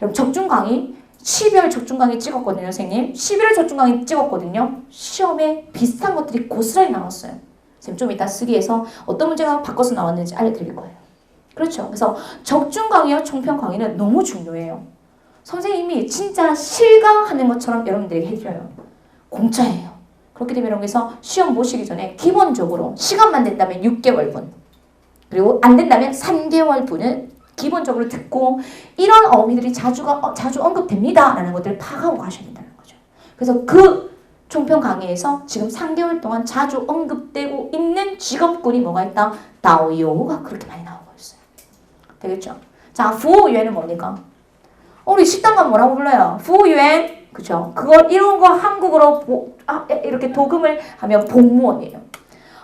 여러분 적중 강의 12월 적중 강의 찍었거든요, 선생님. 11월 적중 강의 찍었거든요. 시험에 비슷한 것들이 고스란히 나왔어요. 선생님 좀 이따 쓰기에서 어떤 문제가 바꿔서 나왔는지 알려드릴 거예요. 그렇죠. 그래서 적중 강의와 총평 강의는 너무 중요해요. 선생님이 진짜 실강하는 것처럼 여러분들에게 해줘요. 공짜예요. 그렇기 때문에 여러분께서 시험 보시기 전에 기본적으로 시간만 된다면 6개월분 그리고 안 된다면 3개월분은 기본적으로 듣고 이런 어휘들이 자주 언급됩니다 라는 것들을 파악하고 가셔야 된다는 거죠. 그래서 그 총평 강의에서 지금 3개월 동안 자주 언급되고 있는 직업군이 뭐가 있다? 다오요가 그렇게 많이 나오고 있어요. 되겠죠? 자, 부호유엔은 뭡니까? 우리 식당 가면 뭐라고 불러요? 부호유엔. 그죠? 그걸 이런 거 한국어로 이렇게 도금을 하면 복무원이에요.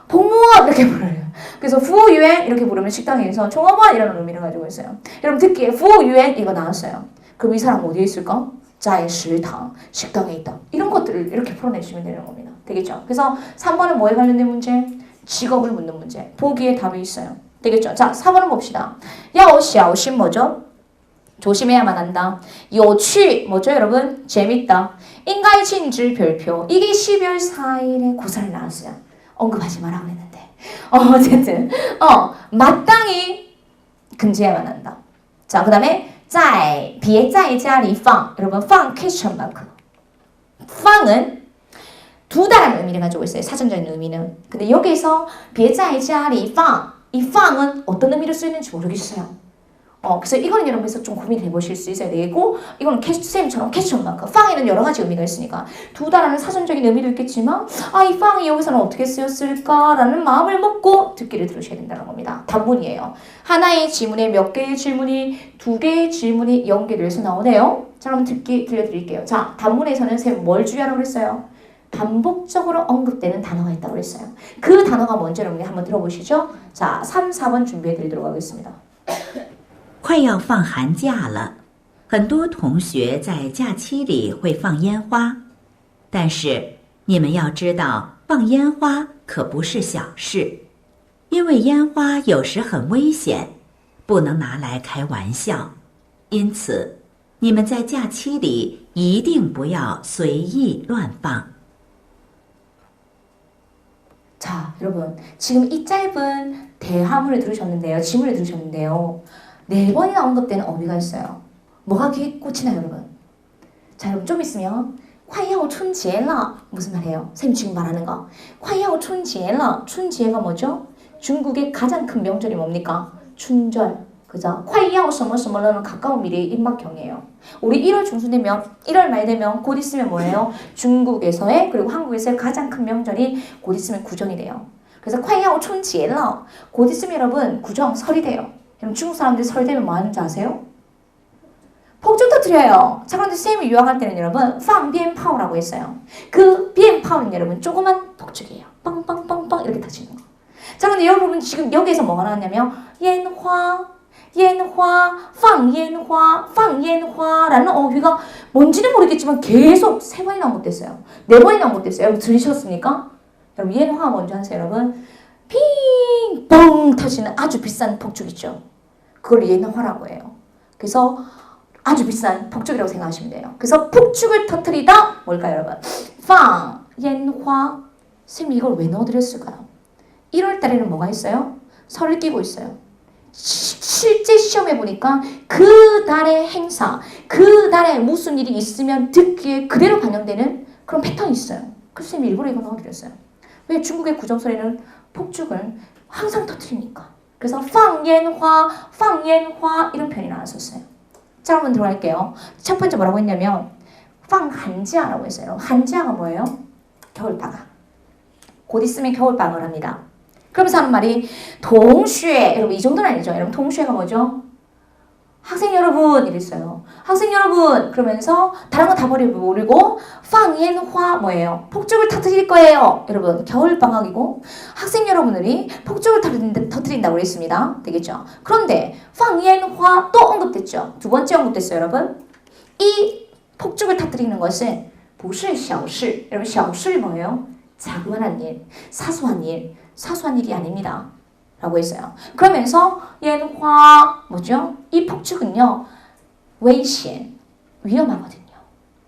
복무원 이렇게 불러요. 그래서 부호유엔 이렇게 부르면 식당에서 종업원 이런 의미를 가지고 있어요. 여러분 듣기에 부호유엔 이거 나왔어요. 그럼 이 사람 어디에 있을까? 在食堂, 식당에 있다. 이런 것들을 이렇게 풀어내시면 되는 겁니다. 되겠죠? 그래서 3번은 뭐에 관련된 문제? 직업을 묻는 문제. 보기에 답이 있어요. 되겠죠? 자, 4번은 봅시다. 要小心 뭐죠? 조심해야만 한다. 有趣 뭐죠 여러분? 재밌다. 应该禁止 별표. 이게 12월 4일에 고사를 나왔어요. 언급하지 마라 그랬는데. 어쨌든 마땅히 금지해야만 한다. 자, 그 다음에 别在家里放 여러분 放 퀘스천 마크. 放은 두 다른 의미를 가지고 있어요. 사전적인 의미는. 근데 여기서 别在家里放 이 放은 어떤 의미로 쓰이는지 모르겠어요. 그래서 이거는 여러분께서 좀 고민을 해보실 수 있어야 되고 이거는 쌤처럼 퀘스천 마크. 放에는 여러 가지 의미가 있으니까 두 단어는 사전적인 의미도 있겠지만 이 放이 여기서는 어떻게 쓰였을까라는 마음을 먹고 듣기를 들으셔야 된다는 겁니다. 단문이에요. 하나의 지문에 몇 개의 질문이 두 개의 질문이 연계돼서 나오네요. 자, 그럼 듣기 들려드릴게요. 자, 단문에서는 쌤 뭘 주의하라고 그랬어요? 반복적으로 언급되는 단어가 있다고 그랬어요. 그 단어가 뭔지 여러분이 한번 들어보시죠. 자, 3, 4번 준비해드리도록 하겠습니다. 快要放寒假了，很多同学在假期里会放烟花，但是你们要知道，放烟花可不是小事，因为烟花有时很危险，不能拿来开玩笑。因此，你们在假期里一定不要随意乱放。 자, 여러분 지금 이 짧은 대화문을 들으셨는데요. 지문을 들으셨는데요. 4번이나 언급되는 어휘가 있어요. 뭐가 귀에 꽂히나요, 여러분? 자, 여러분 좀 있으면 快要春节了 무슨 말이에요? 선생님 지금 말하는 거. 快要春节了 춘지가 뭐죠? 중국의 가장 큰 명절이 뭡니까? 춘절. 그죠? 快要什么什么는 가까운 미래의 임박형이에요. 우리 1월 중순 되면 1월 말 되면 곧 있으면 뭐예요? 중국에서의 그리고 한국에서의 가장 큰 명절이 곧 있으면 구정이 돼요. 그래서 快要春节了 곧 있으면 여러분 구정 설이 돼요. 여러분 중국 사람들이 설 되면 뭐 하는지 아세요? 폭죽 터뜨려요. 자, 그런데 쌤이 유학할 때는 여러분 放鞭炮라고 했어요. 그鞭炮는 여러분 조그만 폭죽이에요. 빵빵빵빵 이렇게 터지는 거. 자, 그런데 여러분 지금 여기에서 뭐가 나왔냐면 烟花 放烟花라는 어휘가 뭔지는 모르겠지만 계속 3번이나 언급됐어요. 4번이나 언급됐어요. 여러분 들으셨습니까? 여러분烟花 뭔지 아세요, 여러분? 핑뻥 터지는 아주 비싼 폭죽 있죠. 그걸烟花라고 해요. 그래서 아주 비싼 폭죽이라고 생각하시면 돼요. 그래서 폭죽을 터뜨리다 뭘까요, 여러분? 放烟花 선생님 이걸 왜 넣어드렸을까요? 1월 달에는 뭐가 있어요? 설을 끼고 있어요. 실제 시험해 보니까 그 달의 행사, 그 달에 무슨 일이 있으면 듣기에 그대로 반영되는 그런 패턴이 있어요. 그래서 쌤이 일부러 이거 넣어드렸어요. 왜? 중국의 구정설에는 폭죽을 항상 터뜨리니까. 그래서 放烟花이런 표현이 나왔었어요. 자, 한번 들어갈게요. 첫 번째 뭐라고 했냐면 放寒假라고 했어요. 한지아가 뭐예요? 겨울방학. 곧 있으면 겨울방학을 합니다. 그러면서 하는 말이 동슈에 여러분 이 정도는 아니죠. 여러분 동슈에가 뭐죠? 학생 여러분 이랬어요. 학생 여러분 그러면서 다른 거 다 버리고 放烟花 뭐예요? 폭죽을 터뜨릴 거예요. 여러분 겨울방학이고 학생 여러분들이 폭죽을 터뜨린다고 그랬습니다. 되겠죠? 그런데 放烟花 또 언급됐죠. 두 번째 언급됐어요. 여러분 이 폭죽을 터뜨리는 것은 不是小事 여러분 小事 뭐예요? 자그마한 일, 사소한 일이 아닙니다. 라고 했어요. 그러면서 烟花 뭐죠? 이 폭죽은요. 危险 위험하거든요.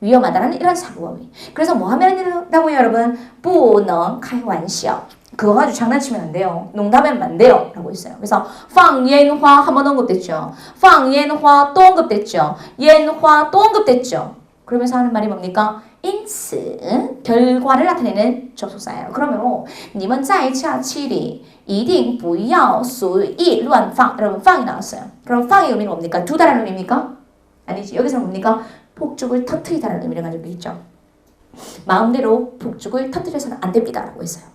위험하다는 이런 사고어휘. 그래서 뭐 하면 된다고요, 여러분? 不能开玩笑 그거 가지고 장난치면 안 돼요. 농담하면 안 돼요. 라고 했어요. 그래서 放烟花 한번 언급됐죠. 放烟花 또 언급됐죠. 烟花 또 언급됐죠. 그러면서 하는 말이 뭡니까? 因此 결과를 나타내는 접속사예요. 그러면 你们在假期里一定不要随意乱放. 여러분 放이 나왔어요. 그럼 放의 의미는 뭡니까? 두다라는 의미입니까? 아니지. 여기서는 뭡니까? 폭죽을 터뜨리다라는 의미를 가지고 있죠. 마음대로 폭죽을 터뜨려서는 안 됩니다. 라고 했어요.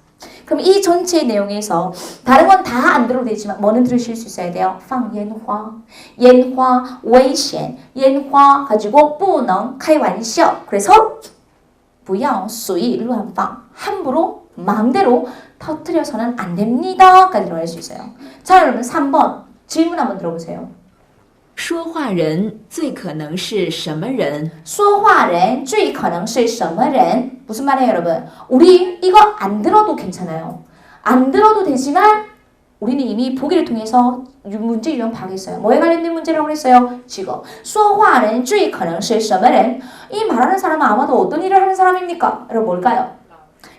그럼 이 전체 내용에서 다른 건 다 안 들어도 되지만 뭐는 들으실 수 있어야 돼요? 放烟花, 烟花危险, 烟花 가지고 不能开玩笑. 그래서 不要随意乱放. 함부로 마음대로 터뜨려서는 안 됩니다. 까지 들어갈 수 있어요. 자, 여러분 3번 질문 한번 들어보세요. 说话人最可能是什么人？说话人最可能是什么人? 무슨 말이에요, 여러분? 우리 이거 안 들어도 괜찮아요. 안 들어도 되지만 우리는 이미 보기를 통해서 문제 유형 파악했어요. 뭐에 관련된 문제라고 했어요? 직업. 说话人最可能是什么人? 이 말하는 사람은 아마도 어떤 일을 하는 사람입니까? 여러분 뭘까요?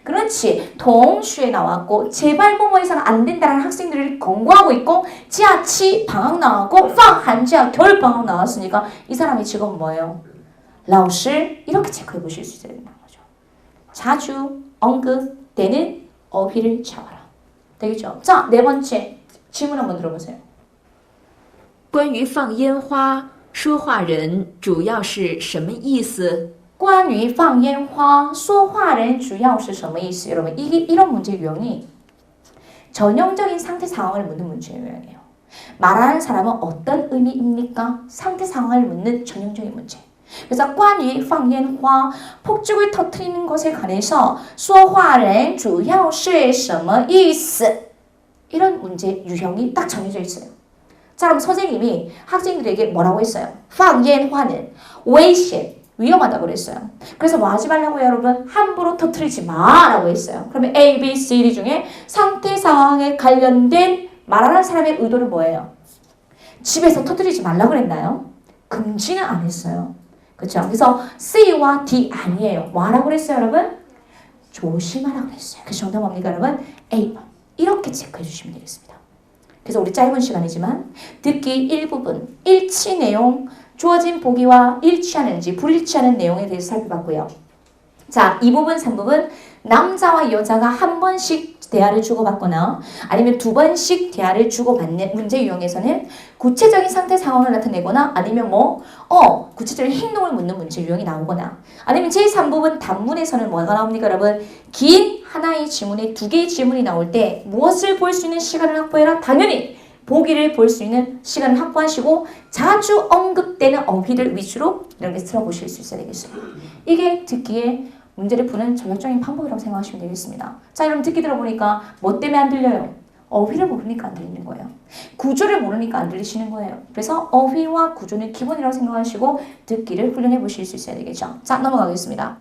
그렇지. 동시에 나왔고 제발 뭐뭐해서는 안 된다는 학생들을 권고하고 있고假期 방학 나왔고 放寒假 겨울 방학 나왔으니까 이 사람의 직업은 뭐예요? 老师 이렇게 체크해 보실 수 있어야 된다는 거죠. 자주 언급되는 어휘를 잡아라. 되겠죠? 자, 네 번째 질문 한번 들어보세요. 关于放烟花，说话人主要是什么意思？关于放烟花说话人主要是什么意思? 여러분 이런 문제 유형이 전형적인 상태 상황을 묻는 문제 유형이에요. 말하는 사람은 어떤 의미입니까? 상태 상황을 묻는 전형적인 문제. 그래서 关于放烟花 폭죽을 터뜨리는 것에 관해서 说话人主要是什么意思? 이런 문제 유형이 딱 정해져 있어요. 자, 그럼 선생님이 학생들에게 뭐라고 했어요? 放烟花는 危险 위험하다고 그랬어요. 그래서 뭐 하지 말라고요, 여러분? 함부로 터뜨리지 마라고 했어요. 그러면 A, B, C, D 중에 상태 상황에 관련된 말하는 사람의 의도는 뭐예요? 집에서 터뜨리지 말라고 그랬나요? 금지는 안 했어요. 그렇죠? 그래서 C와 D 아니에요. 뭐 하라고 그랬어요, 여러분? 조심하라고 그랬어요. 그래서 정답 뭡니까, 여러분? A번. 이렇게 체크해 주시면 되겠습니다. 그래서 우리 짧은 시간이지만 듣기 일부분, 일치 내용, 주어진 보기와 일치하는지 불일치하는 내용에 대해서 살펴봤고요. 자, 이 부분, 3부분 남자와 여자가 한 번씩 대화를 주고받거나 아니면 두 번씩 대화를 주고받는 문제 유형에서는 구체적인 상태 상황을 나타내거나 아니면 구체적인 행동을 묻는 문제 유형이 나오거나 아니면 제3부분 단문에서는 뭐가 나옵니까, 여러분? 긴 하나의 질문에 두 개의 질문이 나올 때 무엇을 볼 수 있는 시간을 확보해라? 당연히 보기를 볼 수 있는 시간을 확보하시고 자주 언급되는 어휘를 위주로 이렇게 들어보실 수 있어야 되겠습니다. 이게 듣기에 문제를 푸는 전략적인 방법이라고 생각하시면 되겠습니다. 자, 여러분 듣기 들어보니까 뭐 때문에 안 들려요? 어휘를 모르니까 안 들리는 거예요. 구조를 모르니까 안 들리시는 거예요. 그래서 어휘와 구조는 기본이라고 생각하시고 듣기를 훈련해 보실 수 있어야 되겠죠. 자, 넘어가겠습니다.